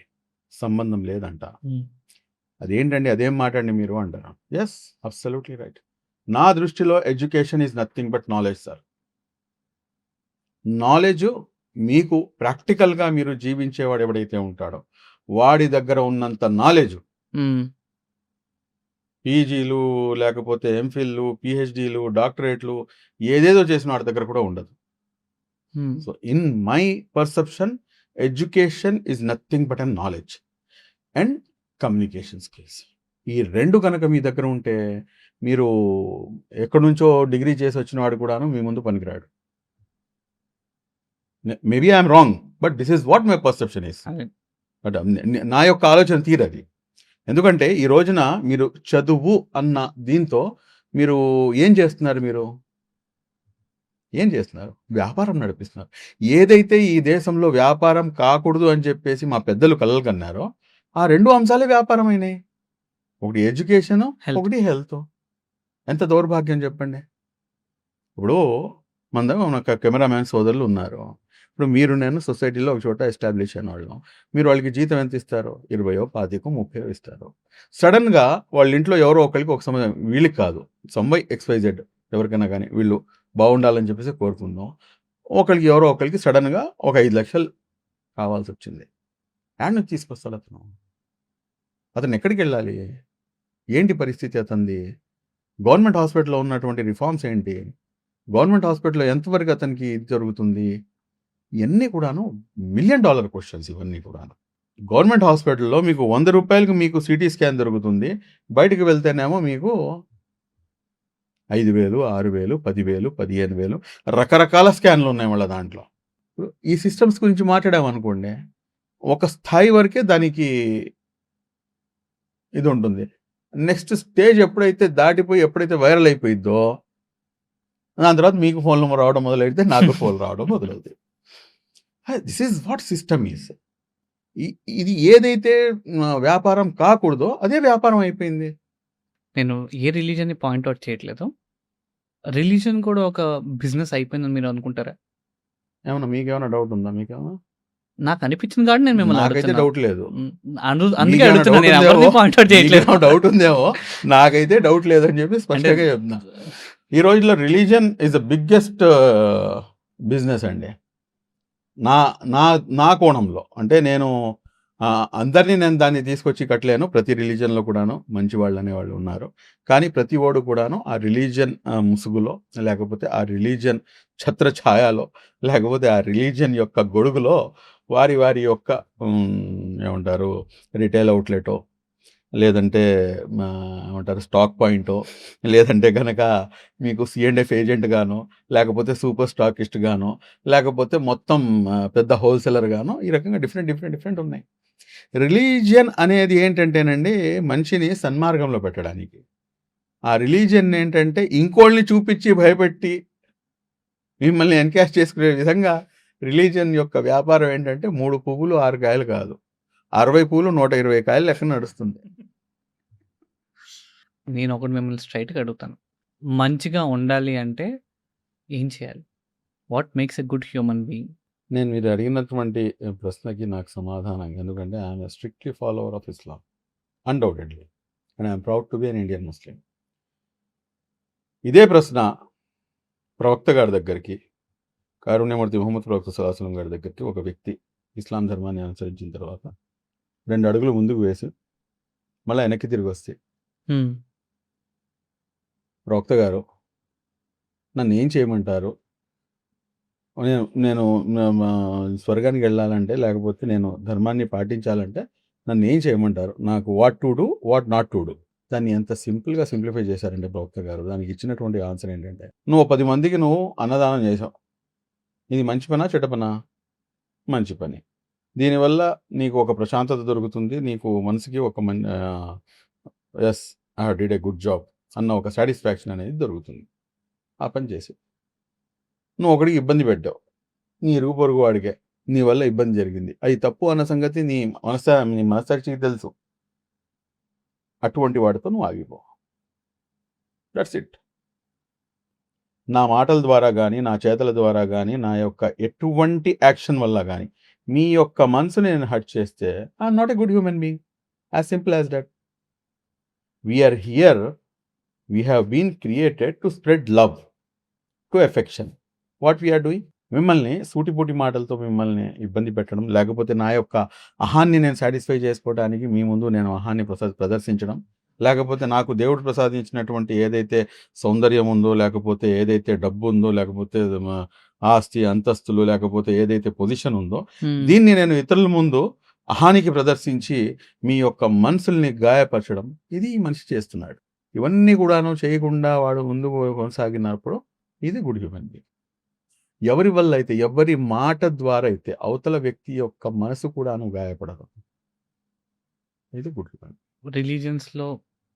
సంబంధం లేదంట. అదేంటండి, అదేం మాట్లాడండి మీరు అంటారు. Yes, absolutely right. నా దృష్టిలో education is nothing but knowledge sir. Knowledge మీకు ప్రాక్టికల్గా మీరు జీవించేవాడు ఎవడైతే ఉంటాడో వాడి దగ్గర ఉన్నంత నాలెడ్జ్ పీజీలు లేకపోతే ఎంఫిల్లు, పిహెచ్డీలు, డాక్టరేట్లు ఏదేదో చేసిన వాడి దగ్గర కూడా ఉండదు. So in my perception education is nothing but a knowledge and communication skills. ఈ రెండు కనుక మీ దగ్గర ఉంటే మీరు ఎక్కడి నుంచో డిగ్రీ చేసి వచ్చిన వాడు కూడాను మీ ముందు పనికిరాడు. Maybe I'm wrong, but this is what my perception is. But నా యొక్క ఆలోచన తీరది. ఎందుకంటే ఈ రోజున మీరు చదువు అన్న దీంతో మీరు ఏం చేస్తున్నారు? వ్యాపారం నడిపిస్తున్నారు. ఏదైతే ఈ దేశంలో వ్యాపారం కాకూడదు అని చెప్పేసి మా పెద్దలు కలలు కన్నారో ఆ 2 అంశాలే వ్యాపారం అయినాయి. ఒకటి ఎడ్యుకేషన్, ఒకటి హెల్త్. ఎంత దౌర్భాగ్యం చెప్పండి. ఇప్పుడు మన కెమెరామ్యాన్ సోదరులు ఉన్నారు. ఇప్పుడు మీరు నేను సొసైటీలో ఒక చోట ఎస్టాబ్లిష్ అయిన వాళ్ళం. మీరు వాళ్ళకి జీతం ఎంత ఇస్తారు? 20, 25, 30 ఇస్తారు. సడన్గా వాళ్ళ ఇంట్లో ఎవరో ఒకరికి ఒక సమయం, వీళ్ళకి కాదు, సంవై XYZ ఎవరికైనా కానీ వీళ్ళు బాగుండాలని చెప్పేసి కోరుకుందాం. ఒకరికి ఎవరో ఒకరికి సడన్గా ఒక 5 లక్షలు కావాల్సి వచ్చింది. యాడ్ నుంచి తీసుకొస్తాడు అతను ఎక్కడికి వెళ్ళాలి? ఏంటి పరిస్థితి అతనిది? గవర్నమెంట్ హాస్పిటల్లో ఉన్నటువంటి రిఫార్మ్స్ ఏంటి? గవర్నమెంట్ హాస్పిటల్లో ఎంతవరకు అతనికి ఇది జరుగుతుంది? ఇవన్నీ కూడాను $1 మిలియన్ క్వశ్చన్స్. ఇవన్నీ కూడాను గవర్నమెంట్ హాస్పిటల్లో మీకు 100 రూపాయలకు మీకు సిటీ స్కాన్ దొరుకుతుంది. బయటకు వెళ్తేనేమో మీకు 5,000, 6,000, 10,000, 15,000 రకరకాల స్కాన్లు ఉన్నాయి వాళ్ళ దాంట్లో. ఈ సిస్టమ్స్ గురించి మాట్లాడామనుకోండి, ఒక స్థాయి వరకే దానికి ఇది ఉంటుంది. నెక్స్ట్ స్టేజ్ ఎప్పుడైతే దాటిపోయి ఎప్పుడైతే వైరల్ అయిపోయిద్దో దాని తర్వాత మీకు ఫోన్ నెంబర్ రావడం మొదలైతే నాకు ఫోన్ రావడం మొదలవుతుంది. This is what system is. ఇది ఏదైతే వ్యాపారం కాకూడదో అదే వ్యాపారం అయిపోయింది. నేను ఏ రిలీజన్ని పాయింట్అవుట్ చేయట్లేదు. రిలీజన్ కూడా ఒక బిజినెస్ అయిపోయిందని మీరు అనుకుంటారా? ఏమన్నా మీకేమైనా డౌట్ ఉందా? మీకేమన్నా? నాకు అనిపించింది కాబట్టి నేను మిమ్మల్ని నాకైతే అడుగుతున్నా. డౌట్ లేదు. అందుకే మీకేమైనా అడుగుతున్నా. డౌట్ నేను ఉందేమో, ఎవరిని పాయింట్అవుట్ చేయట్లేదు. మీకేమైనా డౌట్ ఉందేమో, నాకైతే డౌట్ లేదని చెప్పి స్పష్టంగా చెప్తున్నా. ఈ రోజుల్లో religion is the biggest business అండి. నా కోణంలో అంటే నేను అందరినీ నేను దాన్ని తీసుకొచ్చి కట్టలేను. ప్రతి రిలీజన్లో కూడాను మంచి వాళ్ళు అనేవాళ్ళు ఉన్నారు. కానీ ప్రతి ఓడు కూడాను ఆ రిలీజన్ ముసుగులో, లేకపోతే ఆ రిలీజన్ ఛత్రఛాయలో, లేకపోతే ఆ రిలీజన్ యొక్క గొడుగులో వారి యొక్క ఏమంటారు రిటైల్ అవుట్లెటో, లేదంటే ఏమంటారు స్టాక్ పాయింటో, లేదంటే కనుక మీకు C&F ఏజెంట్ గానో, లేకపోతే సూపర్ స్టాకిస్ట్ గానో, లేకపోతే మొత్తం పెద్ద హోల్సేలర్ గానో, ఈ రకంగా డిఫరెంట్ ఉన్నాయి. రిలీజియన్ అనేది ఏంటంటేనండి మనిషిని సన్మార్గంలో పెట్టడానికి. ఆ రిలీజియన్ ఏంటంటే ఇంకోళ్ళని చూపించి భయపెట్టి మిమ్మల్ని ఎన్కాష్ చేసుకునే విధంగా రిలీజియన్ యొక్క వ్యాపారం ఏంటంటే 3 పువ్వులు 6 కాయలు కాదు, 60 పువ్వులు 120 కాయలు లెక్క నడుస్తుంది. నేను ఒకటి మిమ్మల్ని స్ట్రైట్‌గా అడుగుతాను. మంచిగా ఉండాలి అంటే ఏం చేయాలి? What makes a good human being? నేను మీరు అడిగినటువంటి ప్రశ్నకి నాకు సమాధానం, ఎందుకంటే I'm a strictly follower of Islam undoubtedly and I'm proud to be an Indian ముస్లిం. ఇదే ప్రశ్న ప్రవక్త గారి దగ్గరికి, కారుణ్యమూర్తి ముహమ్మద్ ప్రవక్త సల్లల్లాహు అలైహి వసల్లం గారి దగ్గరికి ఒక వ్యక్తి ఇస్లాం ధర్మాన్ని అనుసరించిన తర్వాత 2 అడుగులు ముందుకు వేసి మళ్ళీ వెనక్కి తిరిగి వస్తే, హ్మ్. ప్రవక్త గారు నన్ను ఏం చేయమంటారు, నేను నేను స్వర్గానికి వెళ్ళాలంటే లేకపోతే నేను ధర్మాన్ని పాటించాలంటే నన్ను ఏం చేయమంటారు, నాకు what to do what not to do. దాన్ని ఎంత సింపుల్గా సింప్లిఫై చేశారంటే ప్రవక్త గారు, దానికి ఇచ్చినటువంటి ఆన్సర్ ఏంటంటే, నువ్వు 10 మందికి నువ్వు అన్నదానం చేసావు, ఇది మంచి పనా చెడ్డ పనా? మంచి పని. దీనివల్ల నీకు ఒక ప్రశాంతత దొరుకుతుంది, నీకు మనసుకి ఒక yes I have did a good job అన్న ఒక సాటిస్ఫాక్షన్ అనేది దొరుకుతుంది. ఆ పని చేసి నువ్వు ఒకడికి ఇబ్బంది పెట్టావు, నీ ఇరుగు పొరుగు వాడికే నీ వల్ల ఇబ్బంది జరిగింది, అది తప్పు అన్న సంగతి నీ మనస్సాక్షికి తెలుసు, అటువంటి వాడితో నువ్వు ఆగిపో. That's it. నా మాటల ద్వారా కానీ నా చేతల ద్వారా కానీ నా యొక్క ఎటువంటి యాక్షన్ వల్ల కానీ మీ యొక్క మనసుని నేను హర్ట్ చేస్తే I'm not a good human being. As simple as that. We are here, we have been created to spread love, to affection. What we are doing? మిమ్మల్ని సూటిపూటి మాటలతో మిమ్మల్ని ఇబ్బంది పెట్టడం, లేకపోతే నా యొక్క అహాన్ని నేను సాటిస్ఫై చేసుకోవడానికి మీ ముందు నేను అహాన్ని ప్రదర్శించడం, లేకపోతే నాకు దేవుడు ప్రసాదించినటువంటి ఏదైతే సౌందర్యం ఉందో, లేకపోతే ఏదైతే డబ్బు ఉందో, లేకపోతే ఆస్తి అంతస్తులు, లేకపోతే ఏదైతే పొజిషన్ ఉందో, దీన్ని నేను ఇతరుల ముందు అహానికి ప్రదర్శించి మీ యొక్క మనసుల్ని గాయపరచడం, ఇది ఈ మనిషి చేస్తున్నాడు. ఇవన్నీ కూడాను చేయకుండా వాడు ముందుకు కొనసాగినప్పుడు ఇది గుడ్ హ్యూమన్ బీయింగ్. ఎవరి వల్ల అయితే, ఎవరి మాట ద్వారా అయితే అవతల వ్యక్తి యొక్క మనసు కూడాను గాయపడదు, ఇది గుడ్ హ్యూమన్. రిలీజియన్స్‌లో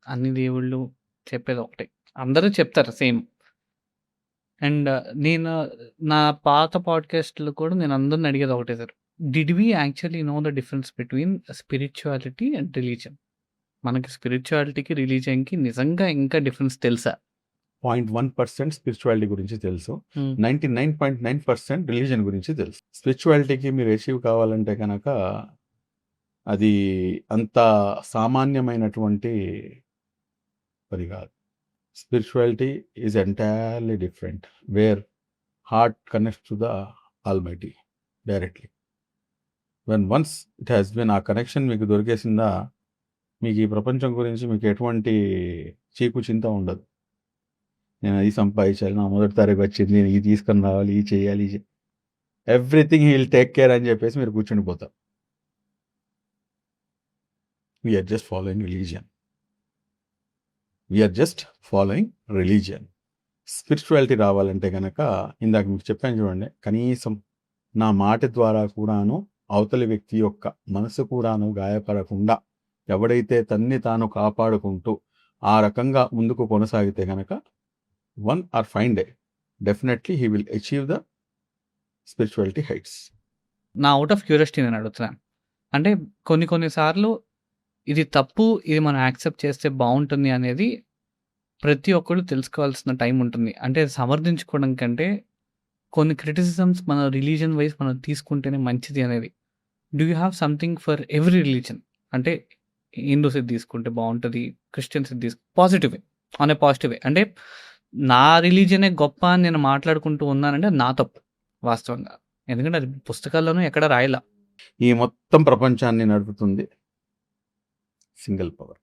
అన్ని దేవుళ్ళు చెప్పేది ఒకటే. అందరూ చెప్తారు సేమ్. అండ్ నేను నా పాత పాడ్‌కాస్ట్‌లో కూడా నేను అందరిని అడిగేది ఒకటే sir. Did we actually know the difference between spirituality and religion? మనకి స్పిరిచువాలిటీకి, రిలీజియన్‌కి నిజంగా ఇంకా డిఫరెన్స్ తెలుసా? 0.1% స్పిరిచువాలిటీ గురించి తెలుసు, 99.9% రిలీజియన్ గురించి తెలుసు. స్పిరిచువాలిటీకి మీరు అచీవ్ కావాలంటే కనుక అది అంత సామాన్యమైనటువంటి పని కాదు. Spirituality is entirely different, where heart connects to the almighty directly. When once it has been, ఆ కనెక్షన్ మీకు దొరికేసిందా, మీకు ఈ ప్రపంచం గురించి మీకు ఎటువంటి చీకు చింత ఉండదు. నేను అది సంపాదించాలి, నా మొదటి తారీఖు వచ్చింది, నేను ఇది తీసుకొని రావాలి, ఇది చేయాలి, everything he will take care అని చెప్పేసి మీరు కూర్చొని పోతారు. We are just following religion. We are just following religion. Spirituality రావాలంటే కనుక ఇందాక మీకు చెప్పాను చూడండి, కనీసం నా మాట ద్వారా కూడాను అవతలి వ్యక్తి యొక్క మనసు కూడాను గాయపడకుండా ఎవడైతే తన్ని తాను కాపాడుకుంటూ ఆ రకంగా ముందుకు కొనసాగితే కనుక one or fine day definitely he will achieve the spirituality heights. నా అవుట్ ఆఫ్ క్యూరియాసిటీ నేను అడుగుతున్నాను. అంటే కొన్ని సార్లు ఇది తప్పు, ఇది మనం యాక్సెప్ట్ చేస్తే బాగుంటుంది అనేది ప్రతి ఒక్కరు తెలుసుకోవాల్సిన టైం ఉంటుంది. అంటే సమర్థించుకోవడం కంటే కొన్ని క్రిటిసిజమ్స్ మన రిలీజియన్ వైజ్ మనం తీసుకుంటేనే మంచిది అనేది. Do you have something for every religion? అంటే హిందూస్ ఇది తీసుకుంటే బాగుంటుంది, క్రిస్టియన్స్ ఇది positive on a positive way. అంటే నా రిలీజియనే గొప్ప అని నేను మాట్లాడుకుంటూ ఉన్నానంటే నా తప్పు వాస్తవంగా, ఎందుకంటే అది పుస్తకాల్లోనూ ఎక్కడ రాయలా. ఈ మొత్తం ప్రపంచాన్ని నడుపుతుంది సింగిల్ పవర్.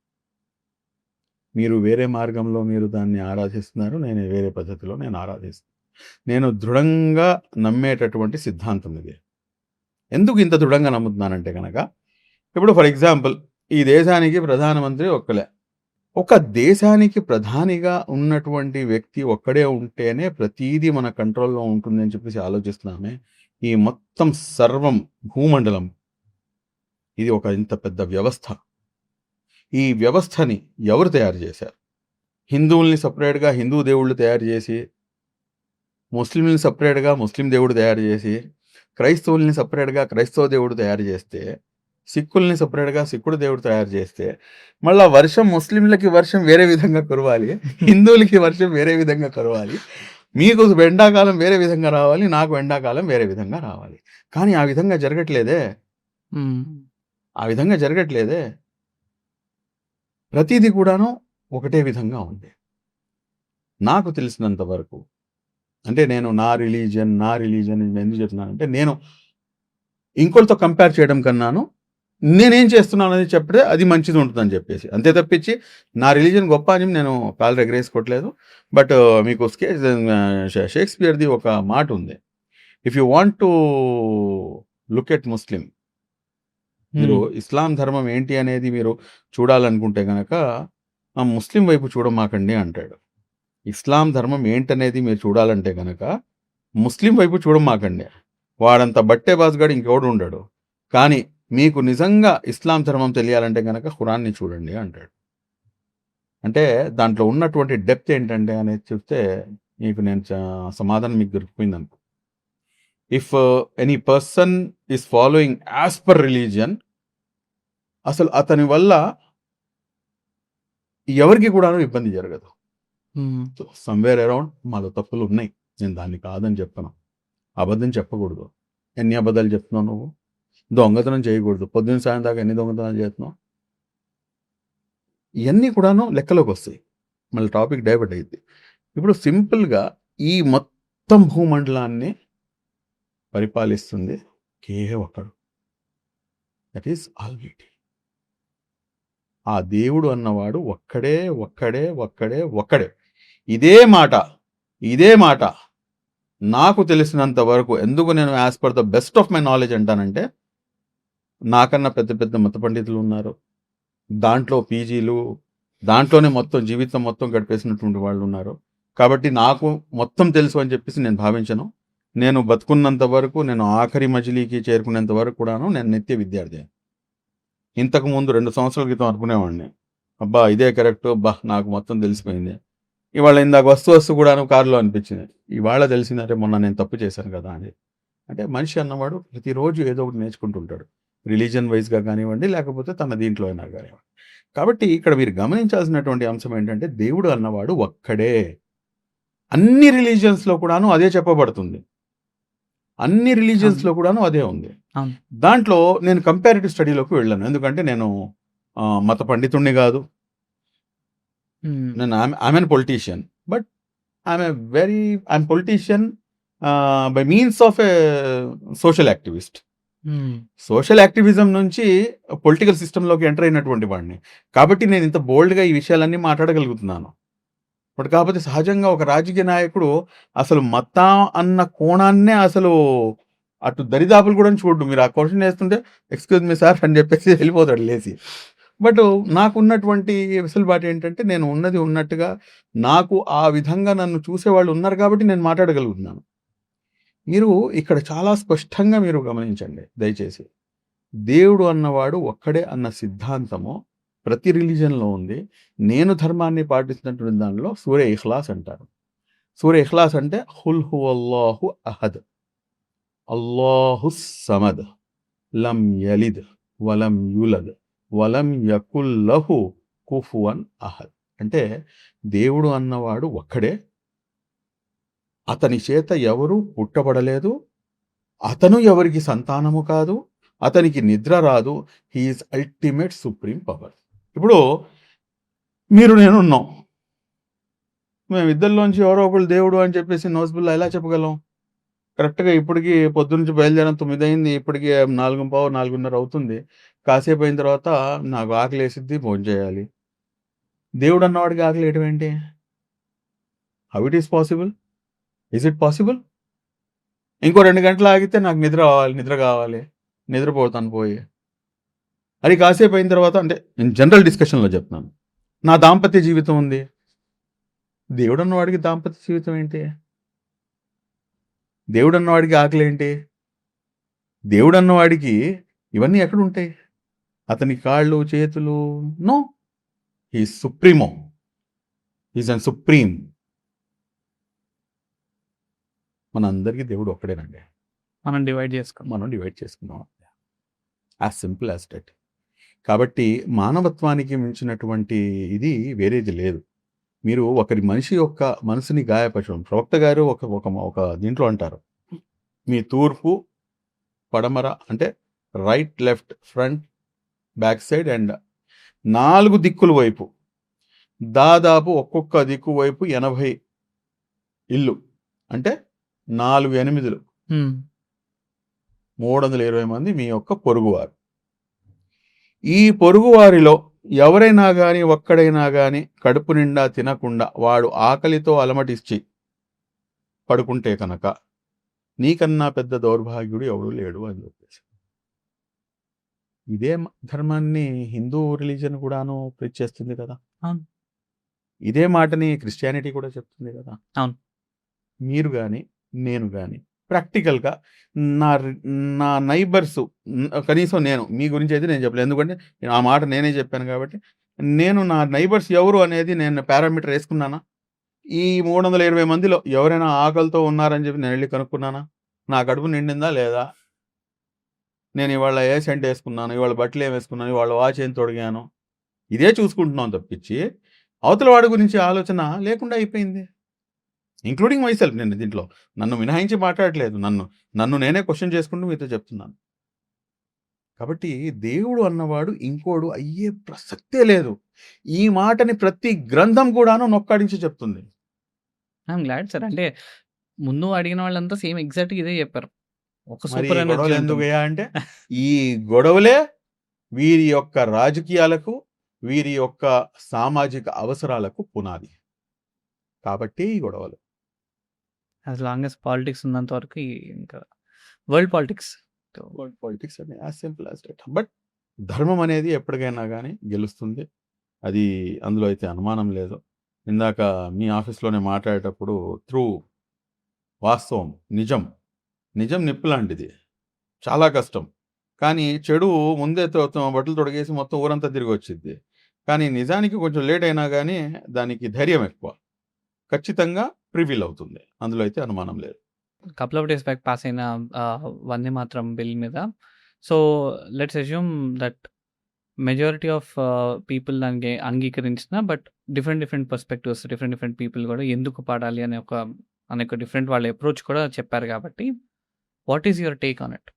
మీరు వేరే మార్గంలో మీరు దాన్ని ఆరాధిస్తున్నారు, నేను వేరే పద్ధతిలో నేను ఆరాధిస్తున్నాను. నేను దృఢంగా నమ్మేటటువంటి సిద్ధాంతం ఇది. ఎందుకు ఇంత దృఢంగా నమ్ముతున్నానంటే కనుక, ఇప్పుడు ఫర్ ఎగ్జాంపుల్ ఈ దేశానికి ప్రధానమంత్రి ఒక్కలే. ఒక దేశానికి ప్రధానిగా ఉన్నటువంటి వ్యక్తి ఒక్కడే ఉంటేనే ప్రతీదీ మన కంట్రోల్లో ఉంటుంది అని చెప్పేసి ఆలోచిస్తున్నామే. ఈ మొత్తం సర్వం భూమండలం ఇది ఒక ఇంత పెద్ద వ్యవస్థ. ఈ వ్యవస్థని ఎవరు తయారు చేశారు? హిందువుల్ని సపరేట్గా హిందూ దేవుళ్ళు తయారు చేసి, ముస్లింలని సపరేట్గా ముస్లిం దేవుడు తయారు చేసి, క్రైస్తవుల్ని సపరేట్గా క్రైస్తవ దేవుడు తయారు చేస్తే, సిక్కుల్ని సపరేట్గా సిక్కుడు దేవుడు తయారు చేస్తే, మళ్ళీ వర్షం ముస్లింలకి వర్షం వేరే విధంగా కురవాలి, హిందువులకి వర్షం వేరే విధంగా కురవాలి, మీకు ఎండాకాలం వేరే విధంగా రావాలి, నాకు ఎండాకాలం వేరే విధంగా రావాలి. కానీ ఆ విధంగా జరగట్లేదే, ఆ విధంగా జరగట్లేదే. ప్రతిదీ కూడాను ఒకటే విధంగా ఉంది నాకు తెలిసినంత వరకు. అంటే నేను నా రిలీజన్ ఎందుకు చెప్తున్నానంటే, నేను ఇంకోటితో కంపేర్ చేయడం కన్నాను నేనేం చేస్తున్నాను అనేది చెప్తే అది మంచిది ఉంటుందని చెప్పేసి, అంతే తప్పించి నా రిలీజన్ గొప్ప అని నేను కాళ్ళు ఎగరేసుకోవట్లేదు. బట్ మీకు షేక్స్పియర్ది ఒక మాట ఉంది, if you want to look at Muslim, మీరు ఇస్లాం ధర్మం ఏంటి అనేది మీరు చూడాలనుకుంటే కనుక ఆ ముస్లిం వైపు చూడమాకండి అంటాడు. ఇస్లాం ధర్మం ఏంటనేది మీరు చూడాలంటే కనుక ముస్లిం వైపు చూడమాకండి, వాడంత బట్టే బాస్గాడు ఇంకెవడు ఉండడు. కానీ మీకు నిజంగా ఇస్లాం ధర్మం తెలియాలంటే కనుక ఖురాన్ని చూడండి అంటాడు. అంటే దాంట్లో ఉన్నటువంటి డెప్త్ ఏంటంటే అనేది చూస్తే మీకు నేను సమాధానం మీకు దొరికిపోయింది అనుకో. If any person is following as per religion, అసలు అతని వల్ల ఎవరికి కూడా ఇబ్బంది జరగదు. సమ్వేర్ అరౌండ్ మాలో తప్పులు ఉన్నాయి, నేను దాన్ని కాదని చెప్పను. అబద్ధం చెప్పకూడదు. ఎన్ని అబద్ధాలు చెప్తున్నావు నువ్వు? దొంగతనం చేయకూడదు. పొద్దున్న సాయం దాకా ఎన్ని దొంగతనాలు చేస్తున్నావు? ఇవన్నీ కూడాను లెక్కలోకి వస్తాయి. మళ్ళీ టాపిక్ డైవర్ట్ అయింది. ఇప్పుడు సింపుల్గా ఈ మొత్తం భూమండలాన్ని పరిపాలిస్తుంది కేవలం ఒక్కడు, దట్ ఈస్ ఆల్మైటీ. ఆ దేవుడు అన్నవాడు ఒక్కడే ఒక్కడే ఒక్కడే ఒక్కడే. ఇదే మాట నాకు తెలిసినంత వరకు, ఎందుకు నేను as per the best of my knowledge అంటానంటే, నాకన్నా పెద్ద పెద్ద మత పండితులు ఉన్నారు, దాంట్లో పీజీలు, దాంట్లోనే మొత్తం జీవితం మొత్తం గడిపేసినటువంటి వాళ్ళు ఉన్నారు. కాబట్టి నాకు మొత్తం తెలుసు అని చెప్పేసి నేను భావించను. నేను బతుకున్నంత వరకు, నేను ఆఖరి మజిలీకి చేరుకునేంత వరకు కూడాను నేను నిత్య విద్యార్థి. ఇంతకుముందు 2 సంవత్సరాల క్రితం అనుకునేవాడిని, అబ్బా ఇదే కరెక్ట్, అబ్బా నాకు మొత్తం తెలిసిపోయింది. ఇవాళ ఇందాక వస్తూ కూడాను కారులో అనిపించింది, ఇవాళ తెలిసిందంటే మొన్న నేను తప్పు చేశాను కదా అని. అంటే మనిషి అన్నవాడు ప్రతిరోజు ఏదో ఒకటి నేర్చుకుంటుంటాడు, రిలీజన్ వైజ్గా కానివ్వండి, లేకపోతే తన దీంట్లో అయినా కానివ్వండి. కాబట్టి ఇక్కడ మీరు గమనించాల్సినటువంటి అంశం ఏంటంటే, దేవుడు అన్నవాడు ఒక్కడే. అన్ని రిలీజియన్స్లో కూడాను అదే చెప్పబడుతుంది, అన్ని రిలీజియన్స్లో కూడాను అదే ఉంది. దాంట్లో నేను కంపారిటివ్ స్టడీలోకి వెళ్ళాను, ఎందుకంటే నేను మత పండితుణ్ణి కాదు, నేను I'm politician, but I'm politician by means of A social activist. Social activism నుంచి పొలిటికల్ సిస్టంలోకి ఎంటర్ అయినటువంటి వాడిని. కాబట్టి నేను ఇంత బోల్డ్గా ఈ విషయాలన్నీ మాట్లాడగలుగుతున్నాను. బట్ కాకపోతే సహజంగా ఒక రాజకీయ నాయకుడు అసలు మతం అన్న కోణాన్నే అసలు అటు దరిదాపులు కూడా చూడు. మీరు ఆ క్వశ్చన్ వేస్తుంటే ఎక్స్క్యూజ్ మీ సార్ అని చెప్పేసి వెళ్ళిపోతాడు లేచి. బట్ నాకున్నటువంటి వెసులుబాటు ఏంటంటే, నేను ఉన్నది ఉన్నట్టుగా, నాకు ఆ విధంగా నన్ను చూసేవాళ్ళు ఉన్నారు కాబట్టి నేను మాట్లాడగలుగుతున్నాను. మీరు ఇక్కడ చాలా స్పష్టంగా మీరు గమనించండి దయచేసి, దేవుడు అన్నవాడు ఒక్కడే అన్న సిద్ధాంతము ప్రతి రిలీజన్లో ఉంది. నేను ధర్మాన్ని పాటిస్తున్నటువంటి దానిలో సూరే ఇఖ్లాస్ అంటారు. సూరే ఇఖ్లాస్ అంటే హుల్ హు అల్లాహు అహద్, అల్లాహు సమద్, లం యలిద్ వలం యులద్ వలం యకుల్లహు కుఫువన్ అహద్. అంటే దేవుడు అన్నవాడు ఒక్కడే, అతని చేత ఎవరు పుట్టబడలేదు, అతను ఎవరికి సంతానము కాదు, అతనికి నిద్ర రాదు, హీఈస్ అల్టిమేట్ సుప్రీం పవర్. ఇప్పుడు మీరు నేను ఉన్నాం, మేము ఇద్దరిలోంచి ఎవరో ఒకళ్ళు దేవుడు అని చెప్పేసి నోస్బుల్లా ఎలా చెప్పగలం? కరెక్ట్గా ఇప్పటికి పొద్దునుంచి బయలుదేరడం 9 అయింది, ఇప్పటికి 4:15 4:30 అవుతుంది. కాసేపు అయిన తర్వాత నాకు ఆకలి వేసిద్ది, భోజనం చేయాలి. దేవుడు అన్నవాడికి ఆకలి వేయడం ఏంటి? How it is possible? Is it possible? ఇంకో 2 గంటలు ఆగితే నాకు నిద్ర కావాలి, నిద్రపోతాను పోయి. అది కాసేపు అయిన తర్వాత, అంటే నేను జనరల్ డిస్కషన్లో చెప్తున్నాను, నా దాంపత్య జీవితం ఉంది, దేవుడు అన్నవాడికి దాంపత్య జీవితం ఏంటి? దేవుడు అన్నవాడికి ఆకలి ఏంటి? దేవుడు అన్నవాడికి ఇవన్నీ ఎక్కడుంటాయి? అతని కాళ్ళు చేతులు? No, he is supremo, he is and supreme. మనందరికీ దేవుడు ఒక్కడేనండి. మనం డివైడ్ చేసుకున్నాం. మనం డివైడ్ చేసుకున్నాం. As simple as that. కాబట్టి మానవత్వానికి మించినటువంటి ఇది వేరేది లేదు. మీరు ఒకరి మనిషి యొక్క మనసుని గాయపరచడం. ప్రవక్త గారు ఒక ఒక ఒక దీంట్లో అంటారు. మీ తూర్పు, పడమర అంటే right, left, front, back side and 4 దిక్కుల వైపు దాదాపు ఒక్కొక్క దిక్కు వైపు 80 ఇల్లు. అంటే 4 8 320 మంది మీ యొక్క పొరుగువారు. ఈ పొరుగువారిలో ఎవరైనా గాని ఒక్కడైనా గాని కడుపు నిండా తినకుండా వాడు ఆకలితో అలమటించి పడుకుంటే కనుక నీకన్నా పెద్ద దౌర్భాగ్యుడు ఎవడు లేడు అని చెప్పేసి. ఇదే ధర్మాన్ని హిందూ రిలీజన్ కూడాను ప్రీచ్ చేస్తుంది కదా. అవును. ఇదే మాటని క్రిస్టియానిటీ కూడా చెప్తుంది కదా. అవును. మీరు కానీ నేను కానీ ప్రాక్టికల్గా నా నా నైబర్స్, కనీసం నేను మీ గురించి అయితే నేను చెప్పలేదు, ఎందుకంటే ఆ మాట నేనే చెప్పాను కాబట్టి. నేను నా నైబర్స్ ఎవరు అనేది నేను పారామీటర్ వేసుకున్నానా? ఈ 320 మందిలో ఎవరైనా ఆకలితో ఉన్నారని చెప్పి నేను వెళ్ళి కనుక్కున్నానా? నా కడుపు నిండిందా లేదా? నేను ఇవాళ ఏ సెంట్ వేసుకున్నాను, ఇవాళ బట్టలు ఏం వేసుకున్నాను, ఇవాళ వాచ్ ఏం తొడిగాను, ఇదే చూసుకుంటున్నాం తప్పించి అవతల వాడి గురించి ఆలోచన లేకుండా అయిపోయింది. Including myself. నేను దీంట్లో నన్ను మినహాయించి మాట్లాడట్లేదు, నన్ను నేనే క్వశ్చన్ చేసుకుంటూ మీతో చెప్తున్నాను. కాబట్టి దేవుడు అన్నవాడు ఇంకోడు అయ్యే ప్రసక్తే లేదు. ఈ మాటని ప్రతి గ్రంథం కూడాను నొక్కాడించి చెప్తుంది. I'm glad sir. అంటే ముందు అడిగిన వాళ్ళంతా సేమ్ ఎగ్జాక్ట్గా ఇదే చెప్పారు. ఒక మరి సూపర్ ఈ ఎనర్జీ గొడవలు ఉంటుంది. ఎందుకయ్యా అంటే ఈ గొడవలే వీరి యొక్క రాజకీయాలకు, వీరి యొక్క సామాజిక అవసరాలకు పునాది. కాబట్టి ఈ గొడవలు. యాజ్ లాంగ్ యాజ్ పాలిటిక్స్ ఉన్నంత వరకు ఇంకా వరల్డ్ పాలిటిక్స్. పాలిటిక్స్ అని as simple as that. But ధర్మం అనేది ఎప్పటికైనా కానీ గెలుస్తుంది. అది అందులో అయితే అనుమానం లేదు. ఇందాక మీ ఆఫీస్లోనే మాట్లాడేటప్పుడు త్రూ వాస్తవం, నిజం నిప్పు లాంటిది, చాలా కష్టం. కానీ చెడు ముందే బట్టలు తొడిగేసి మొత్తం ఊరంతా తిరిగి వచ్చింది. కానీ నిజానికి కొంచెం లేట్ అయినా కానీ దానికి ధైర్యం ఎక్కువ, ఖచ్చితంగా ప్రివీల్ అవుతుంది. అందులో అయితే అనుమానం లేదు. Couple of days back pass అయిన వందే మాత్రం బిల్ మీద. So let's assume that majority of people దానికి అంగీకరించిన, but different perspectives, different people కూడా ఎందుకు పాడాలి అనే ఒక డిఫరెంట్ వాళ్ళ అప్రోచ్ కూడా చెప్పారు. కాబట్టి what is your take on it?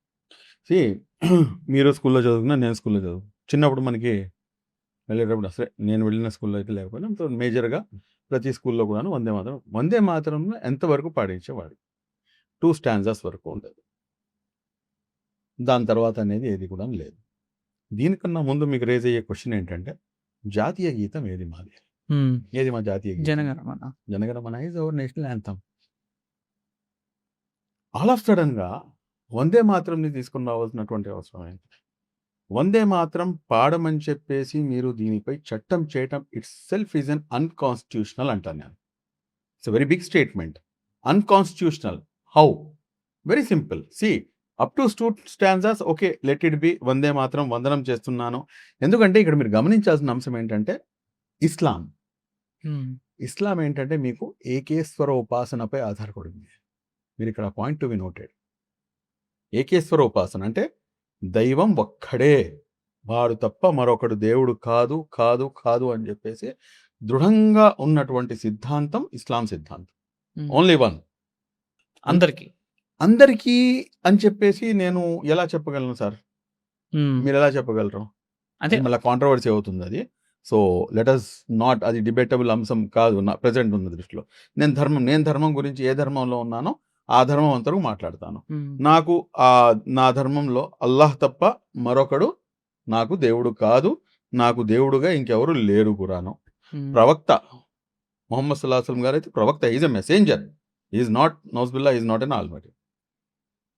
మీరు స్కూల్లో చదువుకున్నా, నేను స్కూల్లో చదువు చిన్నప్పుడు మనకి వెళ్ళేటప్పుడు అసలే నేను వెళ్ళిన స్కూల్లో అయితే లేకపోయినా సో మేజర్గా ప్రతి స్కూల్లో కూడాను వందే మాత్రంలో ఎంతవరకు పాడించేవాడు 2 స్టాంజాస్ వరకు ఉండేది. దాని తర్వాత అనేది ఏది కూడా లేదు. దీనికన్నా ముందు మీకు రేజ్ అయ్యే క్వశ్చన్ ఏంటంటే జాతీయ గీతం ఏది మాది? ఏది మా జాతీయ గీతం? Jana Gana Mana. Jana Gana Mana is our national anthem. All of సడన్గా వందే మాత్రంని తీసుకుని రావాల్సినటువంటి అవసరం ఏంటి? వందే మాత్రం పాడమని చెప్పేసి మీరు దీనిపై చట్టం చేయటం itself is un unconstitutional అంటాను నేను. It's very big statement. Unconstitutional how? Very simple. Up to 2 stanzas okay, let it be. Vande Mataram వందనం చేస్తున్నాను. ఎందుకంటే ఇక్కడ మీరు గమనించాల్సిన అంశం ఏంటంటే ఇస్లాం ఏంటంటే మీకు ఏకేశ్వర ఉపాసనపై ఆధారపడింది. మీరు ఇక్కడ పాయింట్ టు బి నోటెడ్. ఏకేశ్వర ఉపాసన అంటే దైవం ఒక్కడే, వాడు తప్ప మరొకడు దేవుడు కాదు కాదు కాదు అని చెప్పేసి దృఢంగా ఉన్నటువంటి సిద్ధాంతం ఇస్లాం సిద్ధాంతం. Only one. అందరికీ అని చెప్పేసి నేను ఎలా చెప్పగలను సార్? మీరు ఎలా చెప్పగలరు? అదే మళ్ళీ కాంట్రవర్సీ అవుతుంది అది. సో లెట్ అస్ నాట్, అది డిబేటబుల్ అంశం కాదు నా ప్రజెంట్ ఉన్న దృష్టిలో. నేను ధర్మం గురించి ఏ ధర్మంలో ఉన్నానో ఆ ధర్మం అంతకు మాట్లాడతాను. నాకు నా ధర్మంలో అల్లాహ్ తప్ప మరొకడు నాకు దేవుడు కాదు, నాకు దేవుడుగా ఇంకెవరు లేరు కూడాను. ప్రవక్త మొహమ్మద్ సల్లల్లాహు అలైహి వసల్లం గారు అయితే ప్రవక్త, is a messenger, is not నౌజుబిల్లాహ్, ఈజ్ నాట్ ఎన్ ఆల్మైటీ.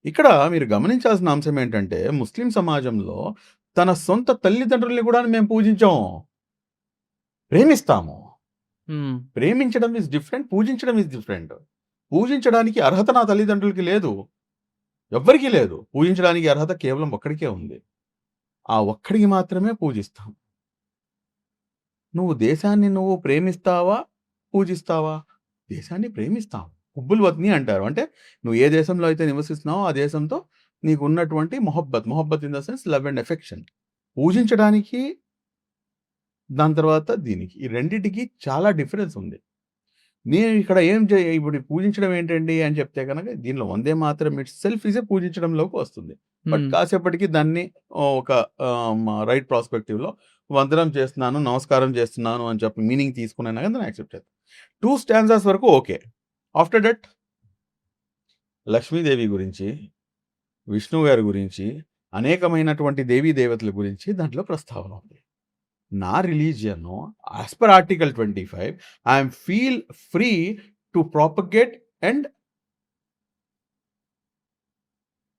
ఇక్కడ మీరు గమనించాల్సిన అంశం ఏంటంటే ముస్లిం సమాజంలో తన సొంత తల్లిదండ్రుల్ని కూడా మేము పూజించాము, ప్రేమిస్తాము. ప్రేమించడం ఇస్ డిఫరెంట్, పూజించడం ఇస్ డిఫరెంట్. పూజించడానికి అర్హత నా తల్లిదండ్రులకి లేదు, ఎవ్వరికీ లేదు. పూజించడానికి అర్హత కేవలం ఒక్కడికే ఉంది, ఆ ఒక్కడికి మాత్రమే పూజిస్తాం. నువ్వు దేశాన్ని నువ్వు ప్రేమిస్తావా పూజిస్తావా? దేశాన్ని ప్రేమిస్తాం, హుబ్బుల్ వత్ని అంటారు. అంటే నువ్వు ఏ దేశంలో అయితే నివసిస్తున్నావో ఆ దేశంతో నీకు ఉన్నటువంటి మొహబ్బత్ in the sense love and affection. పూజించడానికి, దాని తర్వాత దీనికి ఈ రెండిటికి చాలా డిఫరెన్స్ ఉంది. నేను ఇక్కడ ఇప్పుడు పూజించడం ఏంటండి అని చెప్తే కనుక దీనిలో Vande Mataram it's self is పూజించడంలోకి వస్తుంది. బట్ కాసేపటికి దాన్ని ఒక రైట్ ప్రాస్పెక్టివ్లో వందనం చేస్తున్నాను, నమస్కారం చేస్తున్నాను అని చెప్పి మీనింగ్ తీసుకున్నాను కానీ దాన్ని యాక్సెప్ట్ చేస్తాను. 2 స్టాన్జాస్ వరకు ఓకే. ఆఫ్టర్ దట్ లక్ష్మీదేవి గురించి, విష్ణు గారి గురించి, అనేకమైనటువంటి దేవీ దేవతల గురించి దాంట్లో ప్రస్తావన ఉంది. నా religion as per article 25 I'm feel free to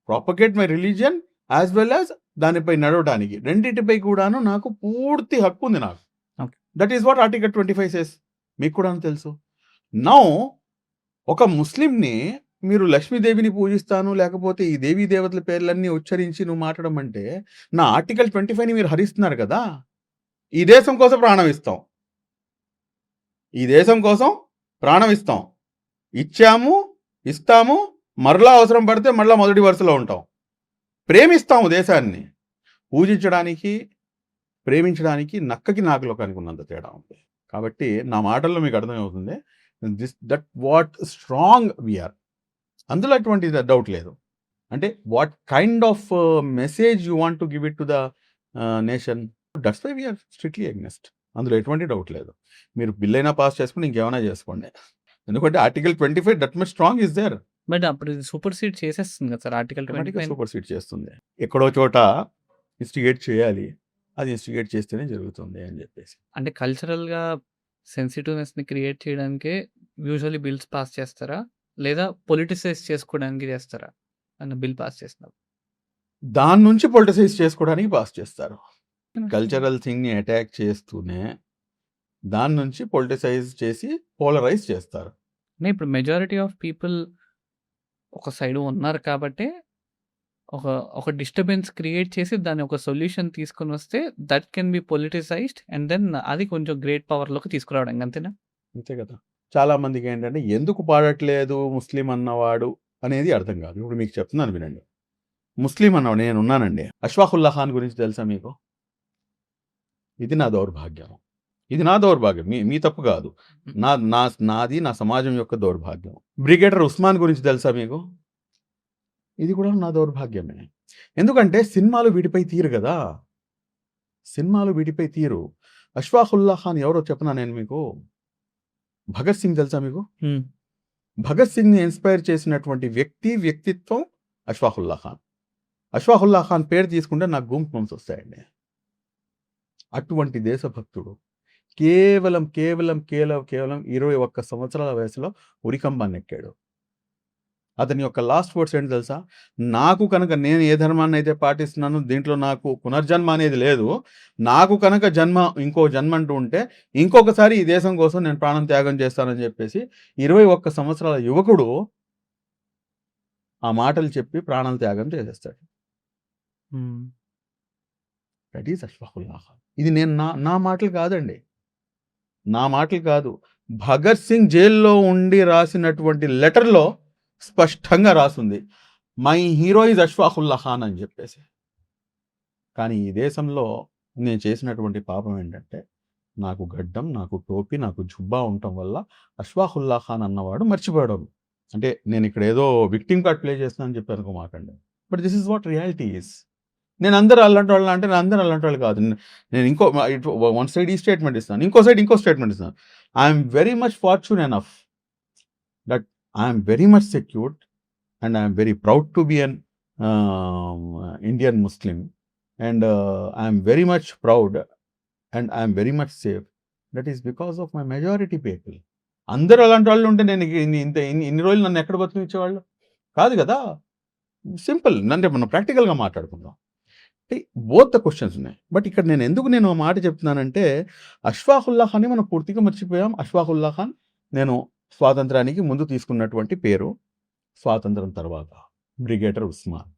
propagate my religion as well as దానిపై నడవడానికి రెండింటిపై కూడాను నాకు పూర్తి హక్కు ఉంది నాకు. That is what article 25 says. మీకు కూడా తెలుసు. నౌ ఒక ముస్లింని మీరు లక్ష్మీదేవిని పూజిస్తాను లేకపోతే ఈ దేవీ దేవతల పేర్లన్నీ ఉచ్చరించి నువ్వు మాట్లాడమంటే నా ఆర్టికల్ 25ని మీరు హరిస్తున్నారు కదా. ఈ దేశం కోసం ప్రాణం ఇస్తాం, ఈ దేశం కోసం ప్రాణం ఇస్తాం, ఇచ్చాము, ఇస్తాము, మరలా అవసరం పడితే మళ్ళీ మొదటి వరుసలో ఉంటాం. ప్రేమిస్తాము దేశాన్ని. పూజించడానికి, ప్రేమించడానికి నక్కకి నాకులోకానికి ఉన్నంత తేడా ఉంది. కాబట్టి నా మాటల్లో మీకు అర్థమవుతుంది దట్ వాట్ స్ట్రాంగ్ వీఆర్. అందులో అటువంటి డౌట్ లేదు. అంటే what kind of message you want to give it to the nation, that's why we are strictly against. అందులో ఎటువంటి డౌట్ లేదు. మీరు బిల్ అయినా పాస్ చేసుకుని ఇంకేమైనా చేసుకోండి. ఎందుకంటే article 25 that much strong is there. But అప్పుడు సూపర్ సీడ్ చేసేస్తుంది కదా సార్ ఆర్టికల్ 25. సూపర్ సీడ్ చేస్తుంది. ఎక్కడో చోట ఇన్స్టిగేట్ చేయాలి, అది ఇన్స్టిగేట్ చేస్తేనే జరుగుతుంది అని చెప్పేసి. అంటే కల్చరల్గా సెన్సిటివ్నెస్ని క్రియేట్ చేయడానికే యూజువల్లీ బిల్స్ పాస్ చేస్తారా, లేదా పొలిటిసైజ్ చేసుకోవడానికి చేస్తారా అన్న బిల్ పాస్ చేస్తున్నారు? దాని నుంచి పొలిటిసైజ్ చేసుకోవడానికి పాస్ చేస్తారు. కల్చరల్ థింగ్ని అటాక్ చేస్తూనే దాని నుంచి పొలిటిసైజ్ చేసి పోలరైజ్ చేస్తారు. ఇప్పుడు మెజారిటీ ఆఫ్ పీపుల్ ఒక సైడ్ ఉన్నారు కాబట్టి ఒక డిస్టర్బెన్స్ క్రియేట్ చేసి దాన్ని ఒక సొల్యూషన్ తీసుకొని వస్తే that can be politicized and then అది కొంచెం గ్రేట్ పవర్లోకి తీసుకురావడం, అంతేనా? అంతే కదా. చాలా మందికి ఏంటంటే ఎందుకు పాడట్లేదు ముస్లిం అన్నవాడు అనేది అర్థం కాదు. ఇప్పుడు మీకు చెప్తున్నాను వినండి. ముస్లిం అన్నవాడు నేను ఉన్నానండి. అష్ఫాకుల్లా ఖాన్ గురించి తెలుసా మీకు? ఇది నా దౌర్భాగ్యం. మీ తప్పు కాదు, నాది నా సమాజం యొక్క దౌర్భాగ్యం. బ్రిగేడర్ ఉస్మాన్ గురించి తెలుసా మీకు? ఇది కూడా నా దౌర్భాగ్యమే. ఎందుకంటే సినిమాలు వీటిపై తీరు కదా, సినిమాలు వీటిపై తీరు. అష్ఫాకుల్లా ఖాన్ ఎవరో చెప్పనా నేను మీకు? భగత్ సింగ్ తెలుసా మీకు? భగత్ సింగ్ని ఇన్స్పైర్ చేసినటువంటి వ్యక్తిత్వం అష్ఫాకుల్లా ఖాన్. అష్ఫాకుల్లా ఖాన్ పేరు తీసుకుంటే నాకు గూంప్ పంప్స్ వస్తాయండి. అటువంటి దేశభక్తుడు కేవలం 21 సంవత్సరాల వయసులో ఉరికంబాన్ని ఎక్కాడు. అతని యొక్క లాస్ట్ వర్డ్స్ ఏంటి తెలుసా? నాకు కనుక నేను ఏ ధర్మాన్ని అయితే పాటిస్తున్నానో దీంట్లో నాకు పునర్జన్మ అనేది లేదు, నాకు కనుక ఇంకో జన్మ అంటూ ఉంటే ఇంకొకసారి ఈ దేశం కోసం నేను ప్రాణం త్యాగం చేస్తానని చెప్పేసి 21 సంవత్సరాల యువకుడు ఆ మాటలు చెప్పి ప్రాణాలు త్యాగం చేసేస్తాడు. That is Ashfaqulla Khan. ఇది నేను నా మాటలు కాదండి, నా మాటలు కాదు. భగత్ సింగ్ జైల్లో ఉండి రాసినటువంటి లెటర్లో స్పష్టంగా రాసింది my hero is Ashfaqulla Khan అని చెప్పేసి. కానీ ఈ దేశంలో నేను చేసినటువంటి పాపం ఏంటంటే నాకు గడ్డం, నాకు టోపీ, నాకు జుబ్బా ఉండటం వల్ల అష్ఫాకుల్లా ఖాన్ అన్నవాడు మర్చిపోయాడు. అంటే నేను ఇక్కడ ఏదో విక్టిమ్ కార్డ్ ప్లే చేస్తున్నాను అని చెప్పి అనుకోమాకండి. But this is what reality is. నేను అందరూ అలాంటి వాళ్ళు అంటే నేను అందరూ అలాంటి వాళ్ళు కాదు. నేను వన్ సైడ్ ఈ స్టేట్మెంట్ ఇస్తాను, ఇంకో స్టేట్మెంట్ ఇస్తాను. I'm very much fortune enough that I'm very much secured and I'm very proud to be an Indian Muslim and I'm very much proud and I'm very much safe. That is because of my majority people. అందరూ అలాంటి వాళ్ళు ఉంటే నేను ఇన్ని రోజులు నన్ను ఎక్కడ బతికించేవాళ్ళు కాదు కదా. సింపుల్. అంటే మనం ప్రాక్టికల్గా మాట్లాడుకుందాం. బోత్ ద క్వశ్చన్స్ ఉన్నాయి. బట్ ఇక్కడ నేను ఎందుకు మాట చెప్తున్నానంటే అష్ఫాకుల్లా ఖాన్ని మనం పూర్తిగా మర్చిపోయాం. అష్ఫాకుల్లా ఖాన్ నేను స్వాతంత్రానికి ముందు తీసుకున్నటువంటి పేరు, స్వాతంత్రం తర్వాత బ్రిగేడర్ ఉస్మాన్.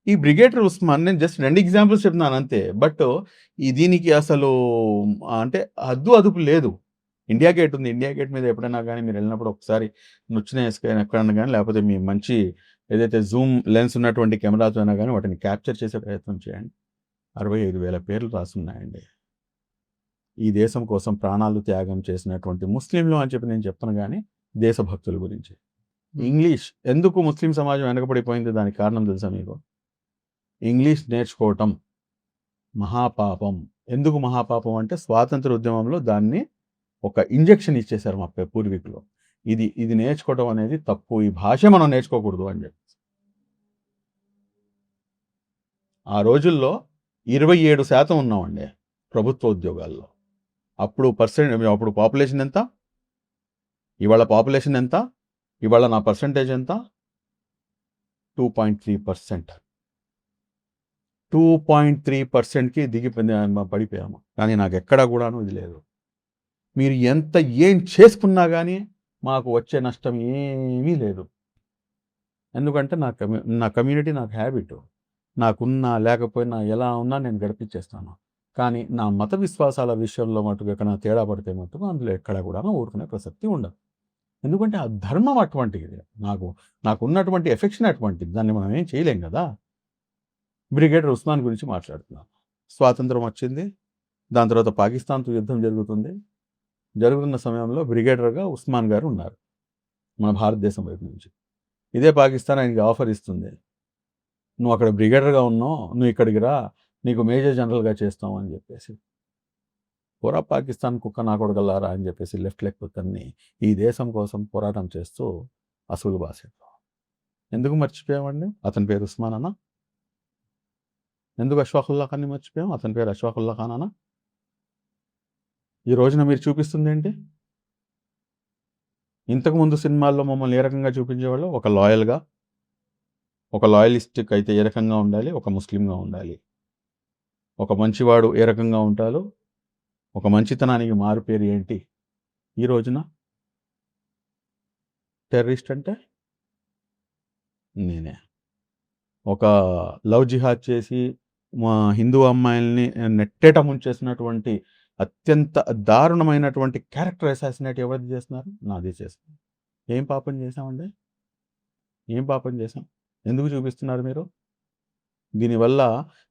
ఈ బ్రిగేడర్ ఉస్మాన్ నేను జస్ట్ 2 ఎగ్జాంపుల్స్ చెప్తున్నాను అంతే. బట్ దీనికి అసలు అంటే అదుపు లేదు. ఇండియా గేట్ ఉంది. ఇండియా గేట్ మీద ఎప్పుడైనా కానీ మీరు వెళ్ళినప్పుడు ఒకసారి నుచ్చిన వేసుకొని ఎక్కడన్నా కానీ, లేకపోతే మీ మంచి ఏదైతే జూమ్ లెన్స్ ఉన్నటువంటి కెమెరాతో అయినా కానీ వాటిని క్యాప్చర్ చేసే ప్రయత్నం చేయండి. 65,000 పేర్లు రాసున్నాయండి. ఈ దేశం కోసం ప్రాణాలు త్యాగం చేసినటువంటి ముస్లింలు అని చెప్పి నేను చెప్పను కానీ దేశభక్తుల గురించి. ఇంగ్లీష్ ఎందుకు ముస్లిం సమాజం వెనకబడిపోయింది, దానికి కారణం తెలుసా మీకు? ఇంగ్లీష్ నేర్చుకోవటం మహాపాపం. ఎందుకు మహాపాపం అంటే స్వాతంత్ర ఉద్యమంలో దాన్ని ఒక ఇంజెక్షన్ ఇచ్చేశారు మా పూర్వీకులు. ఇది నేర్చుకోవడం అనేది తప్పు, ఈ భాష మనం నేర్చుకోకూడదు అని చెప్పి. ఆ రోజుల్లో 27% ఉన్నామండి ప్రభుత్వ ఉద్యోగాల్లో. అప్పుడు పాపులేషన్ ఎంత, ఇవాళ పాపులేషన్ ఎంత, ఇవాళ నా పర్సంటేజ్ ఎంత? 2.3%. 2.3%కి పడిపోయాము. కానీ నాకు ఎక్కడా కూడాను ఇది లేదు. మీరు ఏం చేసుకున్నా కానీ మాకు వచ్చే నష్టం ఏమీ లేదు. ఎందుకంటే నా కమ్యూనిటీ నాకు హ్యాబిట్. నాకున్నా లేకపోయినా ఎలా ఉన్నా నేను గడిపించేస్తాను. కానీ నా మత విశ్వాసాల విషయంలో మటుకు ఎక్కడ తేడా పడితే మటుకు అందులో ఎక్కడ కూడా ఊరుకునే ప్రసక్తి ఉండదు. ఎందుకంటే ఆ ధర్మం అటువంటిది, నాకున్నటువంటి ఎఫెక్షన్ అటువంటిది, దాన్ని మనం ఏం చేయలేం కదా. బ్రిగేడర్ ఉస్మాన్ గురించి మాట్లాడుతున్నాను. స్వాతంత్రం వచ్చింది, దాని తర్వాత పాకిస్తాన్తో యుద్ధం జరుగుతున్న సమయంలో బ్రిగేడర్గా ఉస్మాన్ గారు ఉన్నారు మన భారతదేశం వైపు నుంచి. ఇదే పాకిస్తాన్ ఆయనకి ఆఫర్ ఇస్తుంది, నువ్వు అక్కడ బ్రిగేడర్గా ఉన్నావు, నువ్వు ఇక్కడికి రా, నీకు మేజర్ జనరల్గా చేస్తావు అని చెప్పేసి. పూరా పాకిస్తాన్ కుక్క నా కొడగల్లారా అని చెప్పేసి లెఫ్ట్ లెక్కొత్తన్ని ఈ దేశం కోసం పోరాటం చేస్తూ అసూలు బాసాడు. ఎందుకు మర్చిపోయామండి? అతని పేరు ఉస్మాన్ అన్న. ఎందుకు అష్ఫాకుల్లా ఖాన్ని మర్చిపోయాం? అతని పేరు అష్ఫాకుల్లా ఖాన్ అన్న. ఈ రోజున మీరు చూపిస్తుంది ఏంటి? ఇంతకుముందు సినిమాల్లో మమ్మల్ని ఏ రకంగా చూపించేవాళ్ళు? ఒక లాయల్గా, ఒక లాయలిస్టిక్ అయితే ఏ రకంగా ఉండాలి, ఒక ముస్లింగా ఉండాలి. ఒక మంచివాడు ఏ రకంగా ఉంటాలో, ఒక మంచితనానికి మారు పేరు ఏంటి? ఈ రోజున టెర్రరిస్ట్ అంటే నేనే. ఒక లవ్ జిహాద్ చేసి మా హిందూ అమ్మాయిల్ని నెట్టేట ముంచేసినటువంటి అత్యంత దారుణమైనటువంటి క్యారెక్టర్ అసాసినేట్ ఎవరిది చేస్తున్నారు? నాది చేస్తున్నారు. ఏం పాపం చేశామండి? ఏం పాపం చేశాం? ఎందుకు చూపిస్తున్నారు మీరు? దీనివల్ల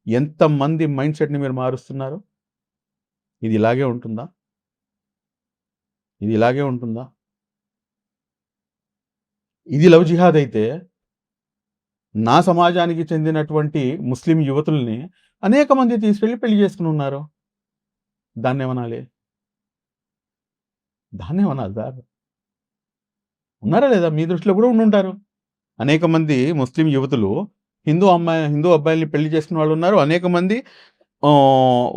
ఎంతమంది మైండ్ సెట్ని మీరు మారుస్తున్నారు? ఇది ఇలాగే ఉంటుందా? ఇది లవ్ జిహాద్ అయితే నా సమాజానికి చెందినటువంటి ముస్లిం యువతుల్ని అనేక మంది తీసుకెళ్ళి పెళ్లి చేసుకుని ఉన్నారు. దాన్ని ఏమనాలి సార్? ఉన్నారా లేదా? మీ దృష్టిలో కూడా ఉండుంటారు. అనేక మంది ముస్లిం యువతులు హిందూ అబ్బాయిల్ని పెళ్లి చేసుకున్న వాళ్ళు ఉన్నారు. అనేక మంది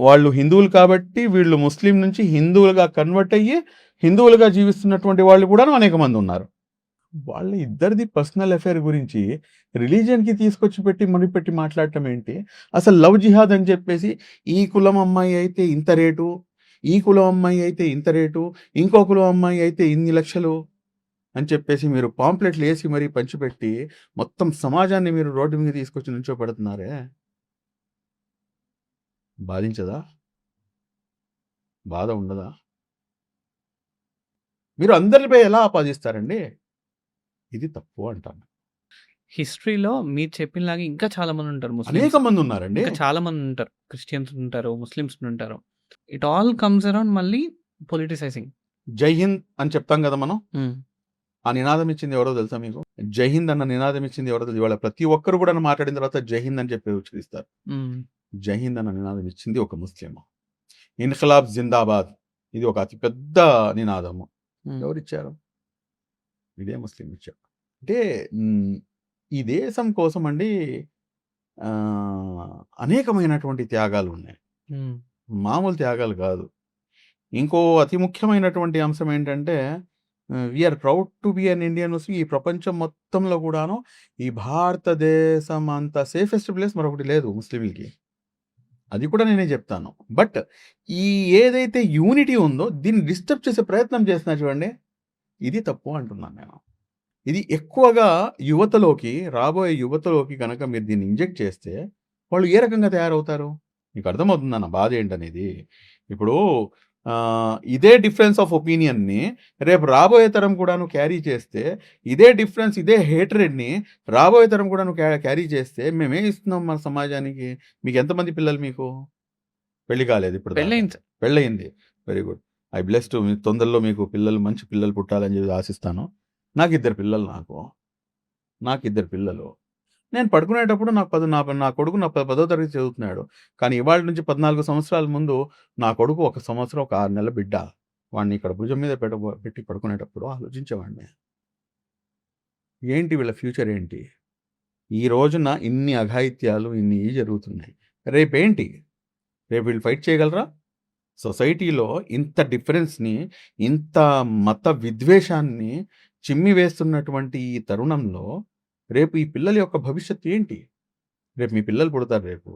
వాళ్ళు హిందువులు కాబట్టి వీళ్ళు ముస్లిం నుంచి హిందువులుగా కన్వర్ట్ అయ్యి హిందువులుగా జీవిస్తున్నటువంటి వాళ్ళు కూడా అనేక మంది ఉన్నారు. వాళ్ళ ఇద్దరిది పర్సనల్ అఫేర్ గురించి రిలీజియన్కి తీసుకొచ్చి పెట్టి మాట్లాడటం ఏంటి? అసలు లవ్ జిహాద్ అని చెప్పేసి ఈ కులం అమ్మాయి అయితే ఇంత రేటు, ఈ కులం అమ్మాయి అయితే ఇంత రేటు, ఇంకో కులం అమ్మాయి అయితే ఇన్ని లక్షలు అని చెప్పేసి మీరు పాంప్లెట్లు వేసి మరీ పంచిపెట్టి మొత్తం సమాజాన్ని మీరు రోడ్డు మీద తీసుకొచ్చి నుంచోపెడుతున్నారే. బాధించదా? బాధ ఉండదా? మీరు అందరిపై ఎలా ఆపాదిస్తారండి? ఇది తప్పు అంటాను. హిస్టరీలో మీరు చెప్పినలాగా ఇంకా చాలా మంది ఉంటారు. అనేక మంది ఉన్నారండి. ఇంకా చాలా మంది ఉంటారు. క్రిస్టియన్స్ ఉంటారు, ముస్లిమ్స్ ఉంటారు. ఇట్ ఆల్ కమ్స్ అరౌండ్ మళ్ళీ పొలిటిసైజింగ్. జై హింద్ అని చెప్తాం కదా మనం. ఆ నినాదం ఇచ్చింది ఎవరో తెలుసా మీకు? జై హింద్ అన్న నినాదం ఇచ్చింది ఎవరో తెలుసు? ఇవాళ ప్రతి ఒక్కరు కూడా మాట్లాడిన తర్వాత జై హింద్ అని చెప్పి ఉచ్చరిస్తారు. జై హింద్ అన్న నినాదం ఇచ్చింది ఒక ముస్లిం. ఇన్ఖిలాబ్ జిందాబాద్ ఇది ఒక అతిపెద్ద నినాదము. ఎవరిచ్చారు? ఇదే ముస్లిం ఇచ్చారు. అంటే ఈ దేశం కోసం అండి అనేకమైనటువంటి త్యాగాలు ఉన్నాయి. మామూలు త్యాగాలు కాదు. ఇంకో అతి ముఖ్యమైనటువంటి అంశం ఏంటంటే we are proud to be an Indian Muslim. ఈ ప్రపంచం మొత్తంలో కూడాను ఈ భారతదేశం అంత సేఫెస్ట్ ప్లేస్ మరొకటి లేదు ముస్లింలకి. అది కూడా నేనే చెప్తాను. బట్ ఈ ఏదైతే యూనిటీ ఉందో దీన్ని డిస్టర్బ్ చేసే ప్రయత్నం చేస్తున్నా చూడండి, ఇది తప్పు అంటున్నాను నేను. ఇది ఎక్కువగా రాబోయే యువతలోకి కనుక మీరు దీన్ని ఇంజెక్ట్ చేస్తే వాళ్ళు ఏ రకంగా తయారవుతారు? మీకు అర్థమవుతుందన్న బాధ ఏంటనేది. ఇప్పుడు ఇదే డిఫరెన్స్ ఆఫ్ ఒపీనియన్ని రేపు రాబోయే తరం కూడాను క్యారీ చేస్తే, ఇదే డిఫరెన్స్, ఇదే హేట్రెడ్‌ని రాబోయే తరం కూడాను క్యారీ చేస్తే మేమేం ఇస్తున్నాం మన సమాజానికి? మీకు ఎంతమంది పిల్లలు మీకు? పెళ్లి కాలేదు ఇప్పుడు దాకా. పెళ్ళయింది సార్. పెళ్ళయింది. Very good. ఐ బ్లెస్డ్ తొందరలో మీకు మంచి పిల్లలు పుట్టాలని చెప్పి ఆశిస్తాను. నాకిద్దరు పిల్లలు నాకిద్దరు పిల్లలు. నేను పడుకునేటప్పుడు నా కొడుకు 10వ తరగతి చదువుతున్నాడు. కానీ ఇవాళ నుంచి 14 సంవత్సరాల ముందు నా కొడుకు 1 సంవత్సరం, ఒక 6 నెలల బిడ్డ. వాడిని ఇక్కడ భుజం మీద పెట్టి పడుకునేటప్పుడు ఆలోచించేవాడిని. ఏంటి వీళ్ళ ఫ్యూచర్ ఏంటి? ఈ రోజున ఇన్ని అఘాయిత్యాలు, ఇన్ని జరుగుతున్నాయి. రేపేంటి? రేపు వీళ్ళు ఫైట్ చేయగలరా? సొసైటీలో ఇంత డిఫరెన్స్‌ని, ఇంత మత విద్వేషాన్ని చిమ్మివేస్తున్నటువంటి ఈ తరుణంలో రేపు ఈ పిల్లల యొక్క భవిష్యత్తు ఏంటి? రేపు మీ పిల్లలు పుడతారు రేపు.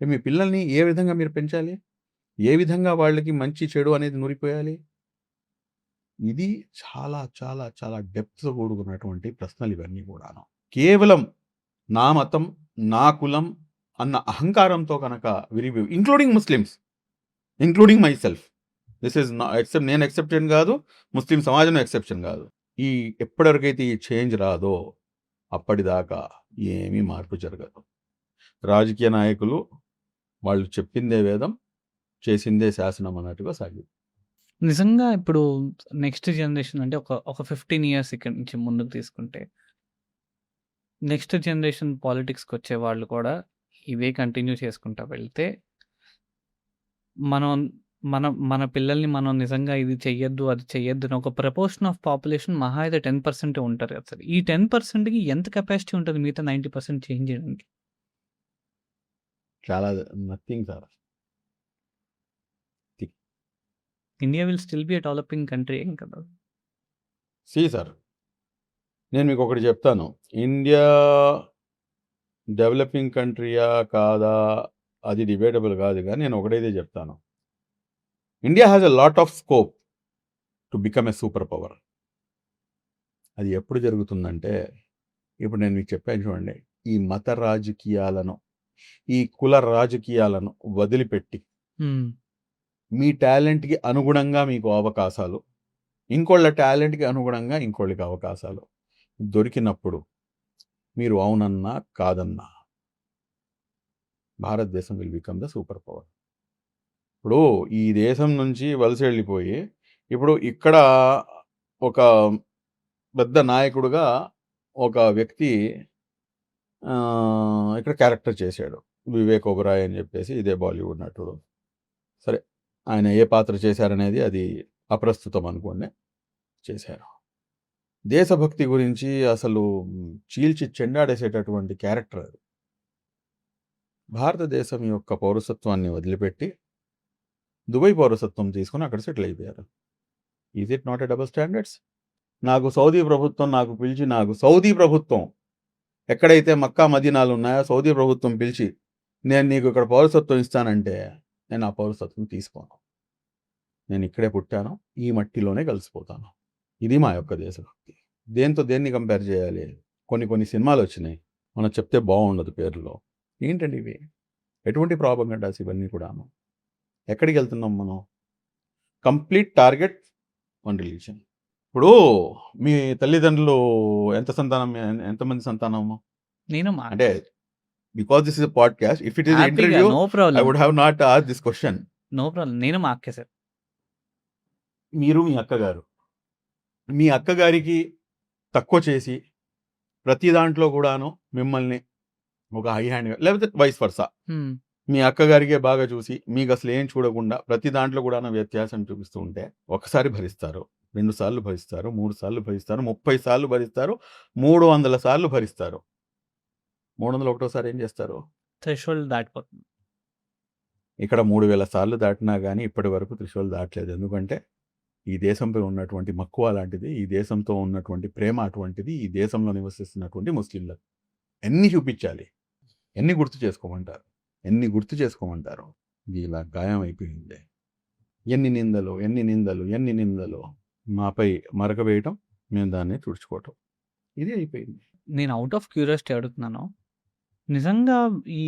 మీ పిల్లల్ని ఏ విధంగా మీరు పెంచాలి? ఏ విధంగా వాళ్ళకి మంచి, చెడు అనేది నూరిపోయాలి? ఇది చాలా చాలా చాలా డెప్త్‌తో కూడుకున్నటువంటి ప్రశ్నలు ఇవన్నీ కూడాను. కేవలం నా మతం, నా కులం అన్న అహంకారంతో కనుక including Muslims, including my self. This is నేను ఎక్సెప్షన్ కాదు, ముస్లిం సమాజం ఎక్సెప్షన్ కాదు. ఎప్పటివరకైతే ఈ చేంజ్ రాదో అప్పటిదాకా ఏమీ మార్పు జరగదు. రాజకీయ నాయకులు వాళ్ళు చెప్పిందే వేదం, చేసిందే శాసనం అన్నట్టుగా సాగింది. నిజంగా ఇప్పుడు నెక్స్ట్ జనరేషన్ అంటే ఒక 15 ఇయర్స్ ఇక్కడి నుంచి ముందుకు తీసుకుంటే, నెక్స్ట్ జనరేషన్ పాలిటిక్స్‌కి వచ్చే వాళ్ళు కూడా ఇవే కంటిన్యూ చేసుకుంటా వెళ్తే, మనం మన పిల్లల్ని మనం నిజంగా ఇది చెయ్యొద్దు, అది చెయ్యొద్దు అని ఒక ప్రపోర్షన్ ఆఫ్ పాపులేషన్ మహా అయితే 10% ఉంటారు కదా సార్. ఈ 10%కి ఎంత కెపాసిటీ ఉంటుంది మిగతా 90% చేంజ్ చేయడానికి? చాలా nothing sir. India will still be a developing country ఏం కదా? సార్, నేను మీకు ఒకటి చెప్తాను. ఇండియా డెవలపింగ్ కంట్రీయా కాదా అది డిబేటబుల్ కాదు, కానీ నేను ఒకటైతే చెప్తాను. India has a lot of scope to become a super power. అది ఎప్పుడు జరుగుతుందంటే, ఇప్పుడు నేను మీకు చెప్పాను చూడండి, ఈ మత రాజకీయాలను, ఈ కుల రాజకీయాలను వదిలిపెట్టి మీ టాలెంట్‌కి అనుగుణంగా మీకు అవకాశాలు, ఇంకోళ్ళ టాలెంట్‌కి అనుగుణంగా ఇంకోళ్ళకి అవకాశాలు దొరికినప్పుడు మీరు అవునన్నా కాదన్నా భారతదేశం will become the super power. ఇప్పుడు ఈ దేశం నుంచి వలస వెళ్ళిపోయి ఇప్పుడు ఇక్కడ ఒక పెద్ద నాయకుడుగా ఒక వ్యక్తి ఇక్కడ క్యారెక్టర్ చేశాడు, వివేక్ ఒబెరాయ్ అని చెప్పేసి, ఇదే బాలీవుడ్ నటుడు. సరే, ఆయన ఏ పాత్ర చేశారనేది అది అప్రస్తుతం అనుకోండి, చేశారు. దేశభక్తి గురించి అసలు చీల్చి చెండాడేసేటటువంటి క్యారెక్టర్ అది. భారతదేశం యొక్క పౌరసత్వాన్ని వదిలిపెట్టి దుబాయ్ పౌరసత్వం తీసుకుని అక్కడ సెటిల్ అయిపోయారు. Is it not a double standards? నాకు సౌదీ ప్రభుత్వం ఎక్కడైతే మక్కా మదీనాలు ఉన్నాయో సౌదీ ప్రభుత్వం పిలిచి నేను నీకు ఇక్కడ పౌరసత్వం ఇస్తానంటే నేను ఆ పౌరసత్వం తీసుకోను. నేను ఇక్కడే పుట్టాను, ఈ మట్టిలోనే కలిసిపోతాను. ఇది మా యొక్క దేశభక్తి. దేన్ని కంపేర్ చేయాలి? కొన్ని సినిమాలు వచ్చినాయి, మనం చెప్తే బాగుండదు పేర్లో. ఏంటండి ఇవి? ఎటువంటి ప్రాపగండాస్ ఇవన్నీ కూడాను? ఎక్కడికి వెళ్తున్నాం మనం? Complete target one religion. ఇప్పుడు మీ తల్లిదండ్రులు ఎంతమంది సంతానము? నేను అంటే because this is podcast, if it is interview no problem, I would have not asked this question. No problem. నేను మా అక్కే సార్. మీరు మీ అక్కగారు, మీ అక్కగారికి తక్కువ చేసి ప్రతి దాంట్లో కూడాను మిమ్మల్ని ఒక హై హ్యాండ్గా, లేకపోతే వైస్ వర్సా, మీ అక్కగారికే బాగా చూసి మీకు అసలు ఏం చూడకుండా ప్రతి దాంట్లో కూడా వ్యత్యాసం చూపిస్తూ ఉంటే ఒకసారి భరిస్తారు, 2 సార్లు భరిస్తారు, 3 సార్లు భరిస్తారు, 30 సార్లు భరిస్తారు, 300 సార్లు భరిస్తారు. 301సారి ఏం చేస్తారు? థ్రెషోల్డ్ దాటిపోతుంది. ఇక్కడ 3000 సార్లు దాటినా కానీ ఇప్పటి వరకు త్రిశూల్ దాటలేదు. ఎందుకంటే ఈ దేశంపై ఉన్నటువంటి మక్కువ లాంటిది, ఈ దేశంతో ఉన్నటువంటి ప్రేమ అటువంటిది, ఈ దేశంలో నివసిస్తున్నటువంటి ముస్లింలకు ఎన్ని చూపించాలి, ఎన్ని గుర్తు చేసుకోమంటారు? ఇది ఇలా గాయం అయిపోయింది. ఎన్ని నిందలు మాపై మరక వేయటం, మేము దాన్ని తుడుచుకోవటం, ఇది అయిపోయింది. నేను అవుట్ ఆఫ్ క్యూరియాసిటీ అడుగుతున్నాను, నిజంగా ఈ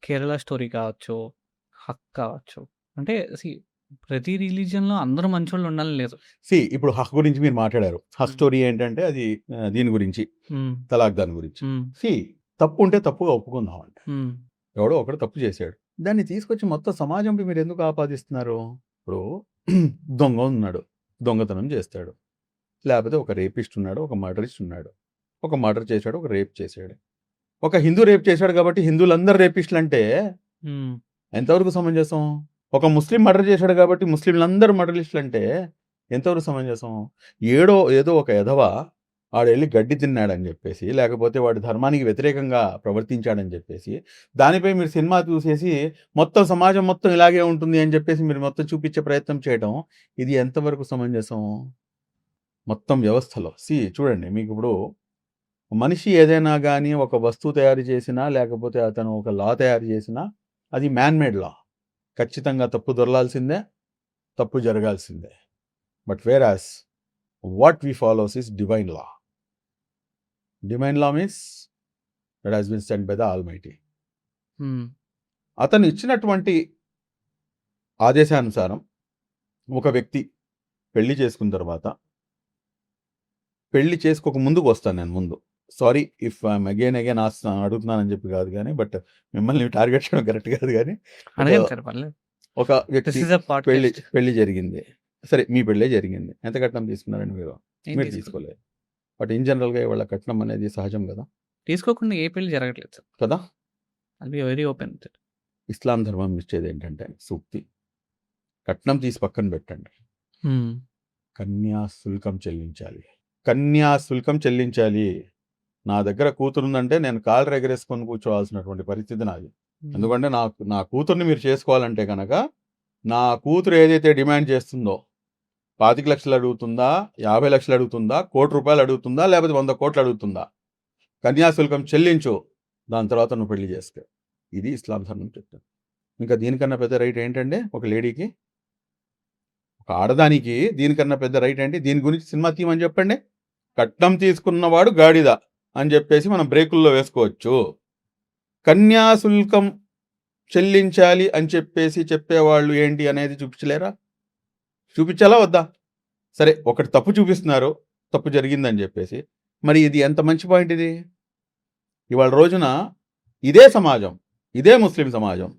కేరళ స్టోరీ కావచ్చు, హక్ కావచ్చు, అంటే ప్రతి రిలీజియన్‌లో అందరూ మంచోళ్ళు ఉండాలని లేదు. ఇప్పుడు హక్ గురించి మీరు మాట్లాడారు. హక్ స్టోరీ ఏంటంటే అది దీని గురించి హ్మ్. తలాక్ దాని గురించి. హ్మ్. తప్పు ఉంటే తప్పుగా ఒప్పుకుందామండి. హ్మ్. ఎవడో ఒకడు తప్పు చేశాడు. దాన్ని తీసుకొచ్చి మొత్తం సమాజంపై మీరు ఎందుకు ఆపాదిస్తున్నారు? ఇప్పుడు దొంగ ఉన్నాడు. దొంగతనం చేస్తాడు. లేకపోతే ఒక రేపిస్ట్ ఉన్నాడు. ఒక మర్డరిస్ట్ ఉన్నాడు. ఒక మర్డర్ చేశాడు. ఒక రేప్ చేశాడు. ఒక హిందూ రేప్ చేశాడు కాబట్టి హిందువులందరూ రేపిస్టులంటే హ్మ్. ఎంతవరకు సమంజసం? ఒక ముస్లిం మర్డర్ చేశాడు కాబట్టి ముస్లింలందరూ మర్డరిస్టులంటే ఎంతవరకు సమంజసం? ఏదో ఒక ఎదవ ఆడెళ్ళి గడ్డి తిన్నాడని చెప్పేసి, లేకపోతే వాడు ధర్మానికి వ్యతిరేకంగా ప్రవర్తించాడని చెప్పేసి, దానిపై మీరు సినిమా చూసేసి మొత్తం సమాజం మొత్తం ఇలాగే ఉంటుంది అని చెప్పేసి మీరు మొత్తం చూపించే ప్రయత్నం చేయడం, ఇది ఎంతవరకు సమంజసం? మొత్తం వ్యవస్థలో చూడండి మీకిప్పుడు మనిషి ఏదైనా గానీ ఒక వస్తువు తయారు చేసినా, లేకపోతే అతను ఒక లా తయారు చేసినా, అది మ్యాన్ మేడ్ లా. ఖచ్చితంగా తప్పు దొర్లాల్సిందే, తప్పు జరగాల్సిందే. But whereas what we follows is divine law. Divine law means that has been sent by the almighty. Hmm. అతను ఇచ్చినటువంటి ఆదేశానుసారం ఒక వ్యక్తి పెళ్లి చేసుకున్న తర్వాత, పెళ్లి చేసుకోక ముందుకు వస్తాను నేను ముందు. సారీ ఇఫ్ ఐఎమ్ అగైన్ అడుగుతున్నానని చెప్పి కాదు గానీ, బట్ మిమ్మల్ని టార్గెట్ చేయడం కరెక్ట్ కాదు గానీ, అడగండి సార్ పర్లేదు. ఒక వ్యక్తి దిస్ ఈస్ ఎ పాడ్‌కాస్ట్. పెళ్లి జరిగింది. సరే మీ పెళ్ళే జరిగింది. ఎంత కట్నం తీసుకున్నారండి మీరు? ఏం మీరు తీసుకో తీసుకోలేదు. బట్ ఇన్ జనరల్‌గా ఇవాళ కట్నం అనేది సహజం కదా! తీసుకోకుండా ఏ పెళ్లి జరగట్లేదు సార్. కదా! I'll be very open with it. Islam ధర్మం ఇచ్చేదేంటంటే సూక్తి. కట్నం తీసి పక్కన పెట్టండి. హ్మ్. కన్యాశుల్కం చెల్లించాలి. కన్యాశుల్కం చెల్లించాలి. నా దగ్గర కూతురుందంటే నేను కాళ్ళు ఎగరేసుకొని కూర్చోవాల్సినటువంటి పరిస్థితి నాది. హ్మ్. ఎందుకంటే నా కూతుర్ని మీరు చేసుకోవాలంటే గనక, నా కూతురు ఏదైతే డిమాండ్ చేస్తుందో 25,00,000 అడుగుతుందా? 50,00,000 అడుగుతుందా? ₹1,00,00,000 అడుగుతుందా? లేకపోతే 100,00,00,000 అడుగుతుందా? కన్యాశుల్కం చెల్లించు. దాని తర్వాత నువ్వు పెళ్లి చేసుకో. ఇది ఇస్లాం ధర్మం చెప్తుంది. ఇంకా దీనికన్నా పెద్ద రైట్ ఏంటండి ఒక లేడీకి? ఒక ఆడదానికి దీనికన్నా పెద్ద రైట్ ఏంటి? దీని గురించి సినిమా తీయమని చెప్పండి. కట్నం తీసుకున్నవాడు గాడిద అని చెప్పేసి మనం బ్రేకుల్లో వేసుకోవచ్చు. కన్యాశుల్కం చెల్లించాలి అని చెప్పేసి చెప్పేవాళ్ళు ఏంటి అనేది చూపించలేరా? చూపించాలా వద్దా? సరే ఒకటి తప్పు చూపిస్తున్నారు. తప్పు జరిగిందని చెప్పేసి. మరి ఇది ఎంత మంచి పాయింట్ ఇది? ఇవాళ రోజున ఇదే సమాజం, ఇదే ముస్లిం సమాజం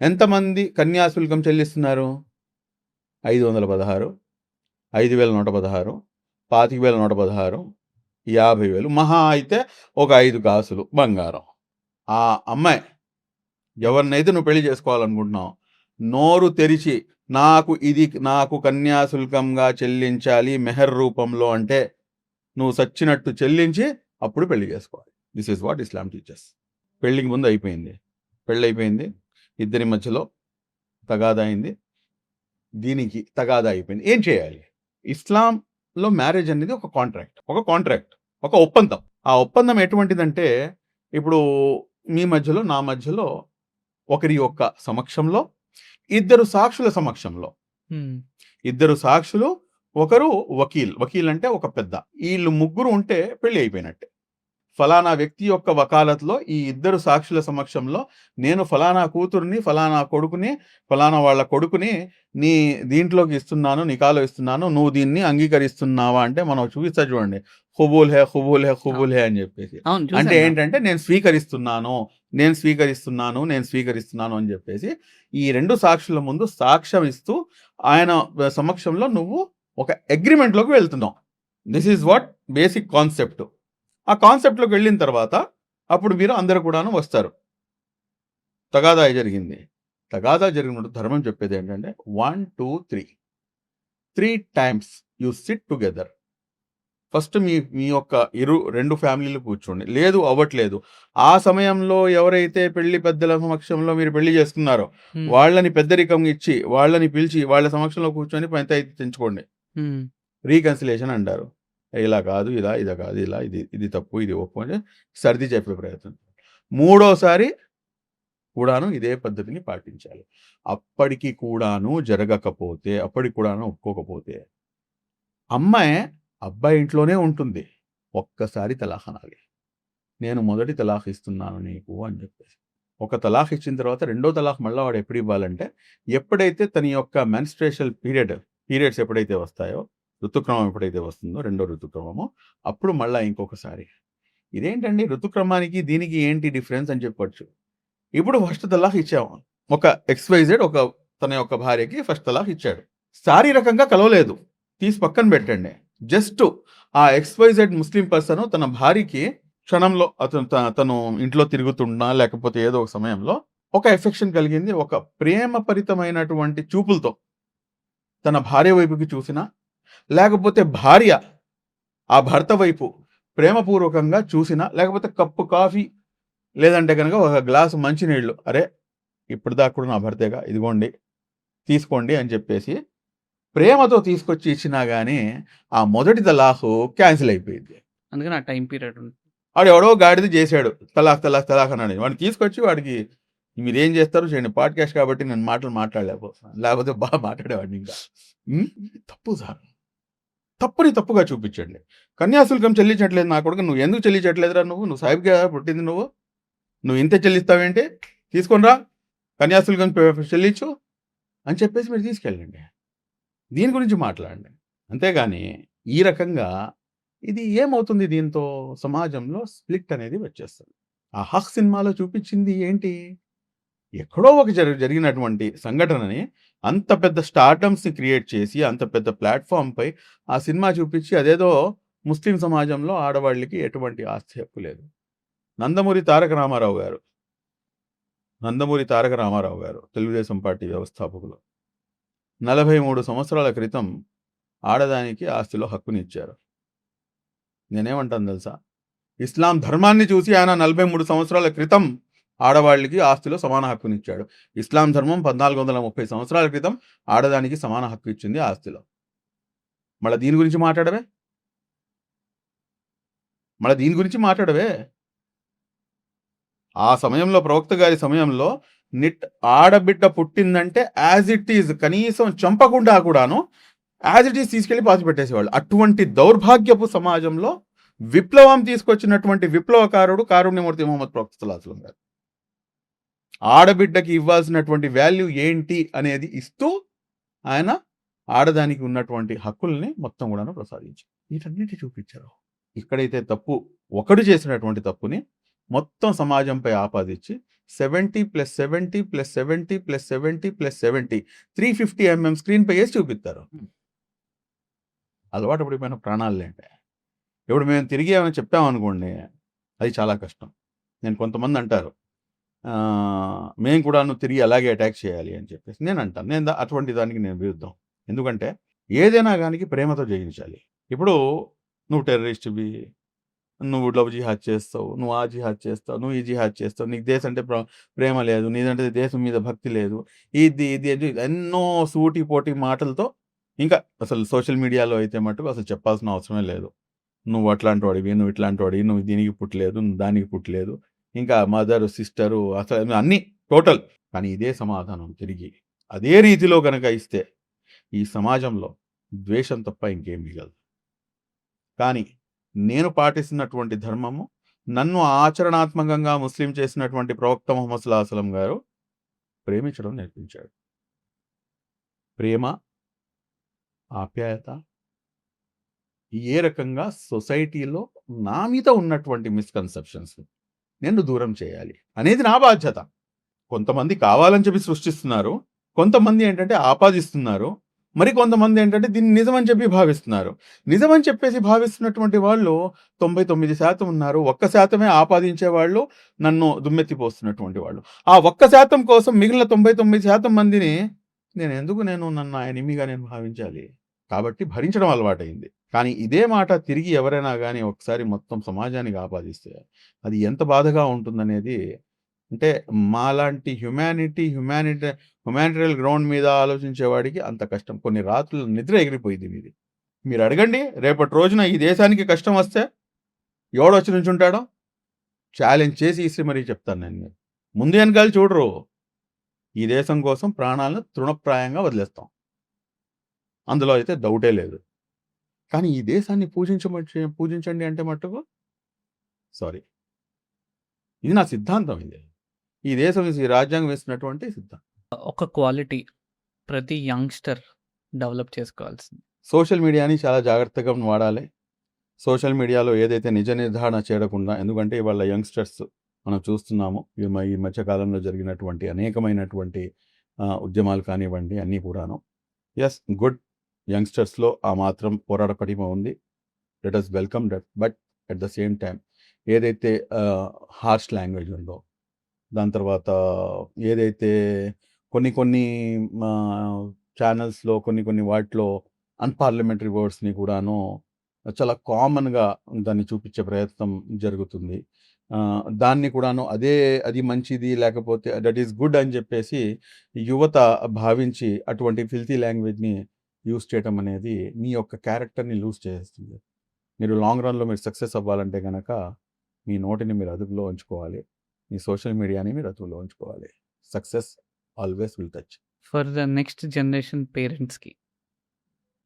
ఎంతమంది కన్యాశుల్కం చెల్లిస్తున్నారు? 516, 5,116, 25,116, 50,000 మహా అయితే ఒక 5 కాసులు బంగారం. ఆ అమ్మాయి ఎవరినైతే నువ్వు పెళ్లి చేసుకోవాలనుకుంటున్నావు, నోరు తెరిచి నాకు కన్యాశుల్కంగా చెల్లించాలి మెహర్ రూపంలో అంటే నువ్వు సచ్చినట్టు చెల్లించి అప్పుడు పెళ్లి చేసుకోవాలి. This is what Islam teachers. పెళ్లికి ముందు అయిపోయింది, పెళ్ళి అయిపోయింది, ఇద్దరి మధ్యలో తగాదా అయింది, దీనికి తగాదా అయిపోయింది. ఏం చేయాలి? ఇస్లాంలో మ్యారేజ్ అనేది ఒక కాంట్రాక్ట్, ఒక ఒప్పందం. ఆ ఒప్పందం ఎటువంటిదంటే, ఇప్పుడు మీ మధ్యలో నా మధ్యలో ఒకరి యొక్క సమక్షంలో, ఇద్దరు సాక్షుల సమక్షంలో, హ్మ్. ఇద్దరు సాక్షులు, ఒకరు వకీల్ అంటే ఒక పెద్ద, వీళ్ళు ముగ్గురు ఉంటే పెళ్లి అయిపోయినట్టే. ఫలానా వ్యక్తి యొక్క వకాలత్లో ఈ ఇద్దరు సాక్షుల సమక్షంలో నేను ఫలానా కూతుర్ని, ఫలానా కొడుకుని, ఫలానా వాళ్ళ కొడుకుని నీ దీంట్లోకి ఇస్తున్నాను, నికాలో ఇస్తున్నాను, నువ్వు దీన్ని అంగీకరిస్తున్నావా అంటే మనం చూపిస్తా చూడండి, ఖుబూల్ హే అని చెప్పేసి. అవును. అంటే చూసాను. ఏంటంటే నేను స్వీకరిస్తున్నాను అని చెప్పేసి ఈ రెండు సాక్షుల ముందు సాక్ష్యం ఇస్తూ ఆయన సమక్షంలో నువ్వు ఒక అగ్రిమెంట్లోకి వెళ్తున్నావు. This is what basic concept. ఆ కాన్సెప్ట్లోకి వెళ్ళిన తర్వాత అప్పుడు మీరు అందరూ కూడాను వస్తారు. తగాదా జరిగినప్పుడు ధర్మం చెప్పేది ఏంటంటే 1, 2, 3 times you sit together. First మీ యొక్క రెండు ఫ్యామిలీలు కూర్చోండి. లేదు అవ్వట్లేదు, ఆ సమయంలో ఎవరైతే పెళ్లి పెద్దల సమక్షంలో మీరు పెళ్లి చేస్తున్నారో వాళ్ళని పెద్దరికం ఇచ్చి, వాళ్ళని పిలిచి వాళ్ళ సమక్షంలో కూర్చొని పంచాయతీ తెంచుకోండి. రీకన్సిలేషన్ అంటారు. ఇలా కాదు, ఇది కాదు, ఇది తప్పు, ఇది ఒప్పు అని సర్ది చెప్పే ప్రయత్నం. మూడోసారి కూడాను ఇదే పద్ధతిని పాటించాలి. అప్పటికి కూడాను జరగకపోతే, అప్పటికి కూడాను ఒప్పుకోకపోతే అమ్మాయి అబ్బాయి ఇంట్లోనే ఉంటుంది. ఒక్కసారి తలాఖ్ అనాలి. నేను మొదటి తలాఖ్ ఇస్తున్నాను నీకు అని చెప్పేసి. ఒక తలాఖ్ ఇచ్చిన తర్వాత రెండో తలాఖ్ మళ్ళీ వాడు ఎప్పుడు ఇవ్వాలంటే ఎప్పుడైతే తన యొక్క మెన్స్ట్రేషల్ పీరియడ్స్ ఎప్పుడైతే వస్తాయో, ఋతుక్రమం ఎప్పుడైతే వస్తుందో రెండో ఋతుక్రమము, అప్పుడు మళ్ళీ ఇంకొకసారి. ఇదేంటండి ఋతుక్రమానికి దీనికి ఏంటి డిఫరెన్స్ అని చెప్పొచ్చు. ఇప్పుడు ఫస్ట్ తలాఖ్ ఇచ్చాము, ఒక XYZ ఒక తన యొక్క భార్యకి ఫస్ట్ తలాఖ్ ఇచ్చాడు, శారీరకంగా కలవలేదు, తీసి పక్కన పెట్టండి. జస్ట్ ఆ XYZ ముస్లిం పర్సన్ తన భార్యకి క్షణంలో తను ఇంట్లో తిరుగుతున్నా లేకపోతే ఏదో ఒక సమయంలో ఒక ఎఫెక్షన్ కలిగింది, ఒక ప్రేమపరితమైనటువంటి చూపులతో తన భార్య వైపుకి చూసినా, లేకపోతే భార్య ఆ భర్త వైపు ప్రేమపూర్వకంగా చూసినా, లేకపోతే కప్పు కాఫీ లేదంటే కనుక ఒక గ్లాసు మంచినీళ్ళు, అరే ఇప్పుడు దాకా కూడా నా భర్తేగా, ఇదిగోండి తీసుకోండి అని చెప్పేసి ప్రేమతో తీసుకొచ్చి ఇచ్చినా కానీ ఆ మొదటి తలాఖు క్యాన్సిల్ అయిపోయింది. అందుకని ఆ టైం పీరియడ్ వాడు ఎవడో గాడిది చేశాడు, తలాఖ్ అన్నాడు. వాడిని తీసుకొచ్చి వాడికి మీరు ఏం చేస్తారు చేయండి, పాడ్కాస్ట్ కాబట్టి నేను మాటలు మాట్లాడలేకపోతున్నాను, లేకపోతే బాగా మాట్లాడేవాడిని. ఇంకా తప్పు సార్, తప్పుని తప్పుగా చూపించండి. కన్యాశుల్కం చెల్లించట్లేదు నా కొడుకు, నువ్వు ఎందుకు చెల్లించట్లేదురా, నువ్వు సాహిబ్గా పుట్టింది, నువ్వు ఇంతే చెల్లిస్తావేంటి, తీసుకొనిరా కన్యాశుల్కం చెల్లించు అని చెప్పేసి మీరు తీసుకెళ్ళండి, దీని గురించి మాట్లాడండి. అంతేగాని ఈ రకంగా ఇది ఏమవుతుంది, దీంతో సమాజంలో స్ప్లిట్ అనేది వచ్చేస్తుంది. ఆ హక్ సినిమాలో చూపించింది ఏంటి, ఎక్కడో ఒక జరిగినటువంటి సంఘటనని అంత పెద్ద స్టార్డమ్స్ని క్రియేట్ చేసి అంత పెద్ద ప్లాట్ఫామ్పై ఆ సినిమా చూపించి అదేదో ముస్లిం సమాజంలో ఆడవాళ్ళకి ఎటువంటి ఆస్తి హక్కు లేదు. నందమూరి తారక రామారావు గారు తెలుగుదేశం పార్టీ వ్యవస్థాపకులు 43 సంవత్సరాల క్రితం ఆడదానికి ఆస్తిలో హక్కునిచ్చారు. నేనేమంటాను తెలుసా, ఇస్లాం ధర్మాన్ని చూసి ఆయన 43 సంవత్సరాల క్రితం ఆడవాళ్ళకి ఆస్తిలో సమాన హక్కునిచ్చాడు. ఇస్లాం ధర్మం 1430 సంవత్సరాల క్రితం ఆడదానికి సమాన హక్కు ఇచ్చింది ఆస్తిలో. మళ్ళీ దీని గురించి మాట్లాడవే. ఆ సమయంలో ప్రవక్త గారి సమయంలో ఆడబిడ్డ పుట్టిందంటే యాజ్ ఇట్ ఈజ్, కనీసం చంపకుండా కూడాను యాజ్ ఇట్ ఈజ్ తీసుకెళ్లి పాతి పెట్టేసేవాళ్ళు. అటువంటి దౌర్భాగ్యపు సమాజంలో విప్లవం తీసుకొచ్చినటువంటి విప్లవకారుడు కారుణ్యమూర్తి ముహమ్మద్ ప్రవక్త సల్లల్లాహు అలైహి వసల్లం గారు ఆడబిడ్డకి ఇవ్వాల్సినటువంటి వాల్యూ ఏంటి అనేది ఇస్తూ ఆయన ఆడదానికి ఉన్నటువంటి హక్కుల్ని మొత్తం కూడా ప్రసాదించారు. వీటన్నిటి చూపించారు. ఇక్కడైతే తప్పు, ఒకడు చేసినటువంటి తప్పుని మొత్తం సమాజంపై ఆపాదించి 70+70+70+70+70 350 mm స్క్రీన్ పై వేసి చూపిస్తారు. అలవాటు పడిపోయిన ప్రాణాలంటే ఇప్పుడు మేము తిరిగి ఏమైనా చెప్పామనుకోండి, అది చాలా కష్టం. కొంతమంది అంటారు మేము కూడా తిరిగి అలాగే అటాక్ చేయాలి అని చెప్పేసి. నేను అంటాను, అటువంటి దానికి నేను విరుద్ధం. ఎందుకంటే ఏదైనా కానీ ప్రేమతో జయించాలి. ఇప్పుడు నువ్వు టెర్రరిస్ట్వి, నువ్వు లవ్ జిహాద్ చేస్తావు, నువ్వు ఆ జిహాద్ చేస్తావు, నువ్వు ఈ జిహాద్ చేస్తావు, నీకు దేశం అంటే ప్రేమ లేదు, నీదంటే దేశం మీద భక్తి లేదు, ఇది ఎన్నో సూటి పోటీ మాటలతో, ఇంకా అసలు సోషల్ మీడియాలో అయితే మటుకు అసలు చెప్పాల్సిన అవసరమే లేదు. నువ్వు అట్లాంటి వాడివి, నువ్వు ఇట్లాంటి వాడివి, నువ్వు దీనికి పుట్టలేదు, నువ్వు దానికి పుట్టలేదు, ఇంకా మదరు సిస్టరు అసలు అన్నీ టోటల్. కానీ ఇదే సమాధానం తిరిగి అదే రీతిలో కనుక ఇస్తే ఈ సమాజంలో ద్వేషం తప్ప ఇంకేం మిగలదు. కానీ నేను పాటిస్తున్నటువంటి ధర్మము, నన్ను ఆచరణాత్మకంగా ముస్లిం చేసినటువంటి ప్రవక్త ముహమ్మద్ సల్లల్లాహు అలైహి వసల్లం గారు ప్రేమించడం నేర్పించాడు. ప్రేమ, ఆప్యాయత ఏ రకంగా సొసైటీలో నా మీద ఉన్నటువంటి మిస్కన్సెప్షన్స్ నేను దూరం చేయాలి అనేది నా బాధ్యత. కొంతమంది కావాలని చెప్పి సృష్టిస్తున్నారు, కొంతమంది ఏంటంటే ఆపాదిస్తున్నారు, మరి కొంతమంది ఏంటంటే దీన్ని నిజమని చెప్పి భావిస్తున్నారు. నిజమని చెప్పేసి భావిస్తున్నటువంటి వాళ్ళు 99% ఉన్నారు. 1% ఆపాదించే వాళ్ళు, నన్ను దుమ్మెత్తిపోస్తున్నటువంటి వాళ్ళు. ఆ 1% కోసం మిగిలిన 99% మందిని నన్ను ఎనిమిగా నేను భావించాలి. కాబట్టి భరించడం అలవాటైంది. కానీ ఇదే మాట తిరిగి ఎవరైనా కానీ ఒకసారి మొత్తం సమాజానికి ఆపాదిస్తే అది ఎంత బాధగా ఉంటుందనేది, అంటే మాలాంటి హ్యుమానిటరియల్ గ్రౌండ్ మీద ఆలోచించేవాడికి అంత కష్టం. కొన్ని రాత్రులు నిద్ర ఎగిరిపోయింది మీది. మీరు అడగండి, రేపటి రోజున ఈ దేశానికి కష్టం వస్తే ఎవడొచ్చి నుంచుంటాడో ఛాలెంజ్ చేసి ఇస్తే మరీ చెప్తాను నేను. ముందు వెనకాల చూడరు. ఈ దేశం కోసం ప్రాణాలను తృణప్రాయంగా వదిలేస్తాం, అందులో అయితే డౌటే లేదు. కానీ ఈ దేశాన్ని పూజించండి అంటే మట్టుకు సారీ, ఇది నా సిద్ధాంతం. ఇది ఈ దేశం ఈ రాజ్యాంగం ఇస్తున్నటువంటి సిద్ధాంతం. ఒక క్వాలిటీ ప్రతి యంగ్‌స్టర్ డెవలప్ చేసుకోవాల్సింది. సోషల్ మీడియాని చాలా జాగ్రత్తగా వాడాలి. సోషల్ మీడియాలో ఏదైతే నిజ నిర్ధారణ చేయకుండా, ఎందుకంటే ఇవాళ యంగ్‌స్టర్స్ మనం చూస్తున్నాము. ఈ మధ్య కాలంలో జరిగినటువంటి అనేకమైనటువంటి ఉద్యమాలు కానివ్వండి అన్నీ కూడాను. Yes, good. యంగ్‌స్టర్స్‌లో ఆ మాత్రం పోరాట పటిమ ఉంది. Let us welcome that. But at the same time ఏదైతే హార్ష్ లాంగ్వేజ్ ఉందో, దాని తర్వాత ఏదైతే కొన్ని ఛానల్స్‌లో కొన్ని వాటిలో అన్‌పార్లమెంటరీ వర్డ్స్‌ని కూడాను చాలా కామన్‌గా దాన్ని చూపించే ప్రయత్నం జరుగుతుంది. దాన్ని కూడాను అది మంచిది, లేకపోతే దట్ ఈస్ గుడ్ అని చెప్పేసి యువత భావించి అటువంటి ఫిల్తీ లాంగ్వేజ్‌ని యూజ్ చేయటం అనేది మీ యొక్క క్యారెక్టర్‌ని లూజ్ చేసేస్తుంది. మీరు లాంగ్ రన్‌లో మీరు సక్సెస్ అవ్వాలంటే గనక మీ నోటిని మీరు అదుపులో ఉంచుకోవాలి. మీ సోషల్ మీడియాని మీరు అదుపులో ఉంచుకోవాలి. Success always will touch. For the next generation పేరెంట్స్‌కి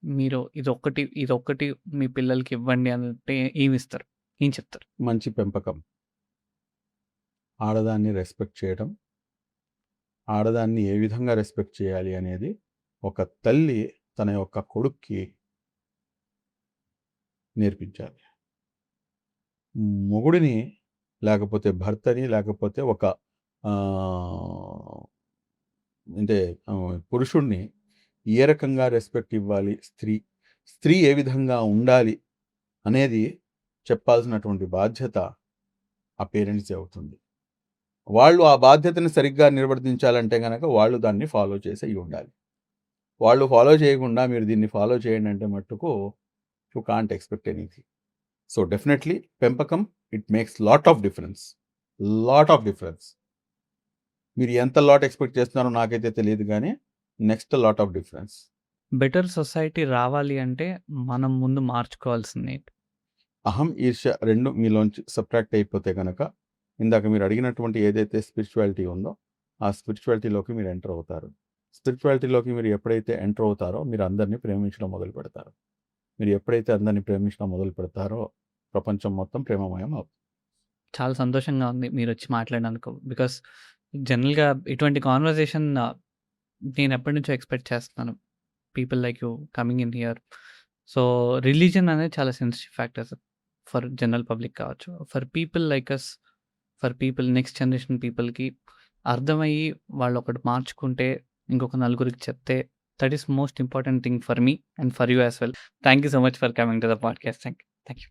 మీరు ఇదొక్కటి మీ పిల్లలకి ఇవ్వండి అంటే ఏమిస్తారు? ఏం చెప్తారు? మంచి పెంపకం. ఆడదాన్ని రెస్పెక్ట్ చేయడం. ఆడదాన్ని ఏ విధంగా రెస్పెక్ట్ చేయాలి అనేది ఒక తల్లి తన యొక్క కొడుక్కి నేర్పించాలి. మొగుడిని, లేకపోతే భర్తని, లేకపోతే ఒక అంటే పురుషుడిని ఏ రకంగా రెస్పెక్ట్ ఇవ్వాలి, స్త్రీ ఏ విధంగా ఉండాలి అనేది చెప్పాల్సినటువంటి బాధ్యత ఆ పేరెంట్స్‌దే అవుతుంది. వాళ్ళు ఆ బాధ్యతని సరిగ్గా నిర్వర్తించాలంటే గనక వాళ్ళు దాన్ని ఫాలో చేసి ఉండాలి. వాళ్ళు ఫాలో చేయకుండా మీరు దీన్ని ఫాలో చేయండి అంటే మట్టుకు you can't expect anything. So definitely పెంపకం it makes lot of difference. మీరు ఎంత ఎక్స్‌పెక్ట్ చేస్తున్నారో నాకైతే తెలియదు గానీ next lot of difference. Better society రావాలి అంటే మనం ముందు మార్చుకోవాల్సిందేంటి? అహం, ఈర్ష్య 2 మీలోంచి సబ్ట్రాక్ట్ అయిపోతే గనక ఇందాక మీరు అడిగినటువంటి ఏదైతే స్పిరిచువాలిటీ ఉందో ఆ స్పిరిచువాలిటీలోకి మీరు ఎంటర్ అవుతారు. స్పిరిచువాలిటీలోకి మీరు ఎప్పుడైతే ఎంటర్ అవుతారో మీరు అందరిని ప్రేమించడం మొదలు పెడతారు. మీరు ఎప్పుడైతే అందరిని ప్రేమించడం మొదలు పెడతారో ప్రపంచం మొత్తం ప్రేమమయం అవుతుంది. చాలా సంతోషంగా ఉంది మీరొచ్చి మాట్లాడినందుకు. బికాస్ జనరల్‌గా ఇటువంటి కాన్వర్జేషన్ నేను ఎప్పటినుంచో ఎక్స్‌పెక్ట్ చేస్తున్నాను. People like you coming in here. So, religion అనేది చాలా sensitive factor for general public కావచ్చు. For people like us, for people next generation పీపుల్‌కి అర్థమయ్యి వాళ్ళొకటి మార్చుకుంటే, ఇంకొక నలుగురికి చెప్తే that is most important thing for me and for you as well. Thank you so much for coming to the podcast. Thank you.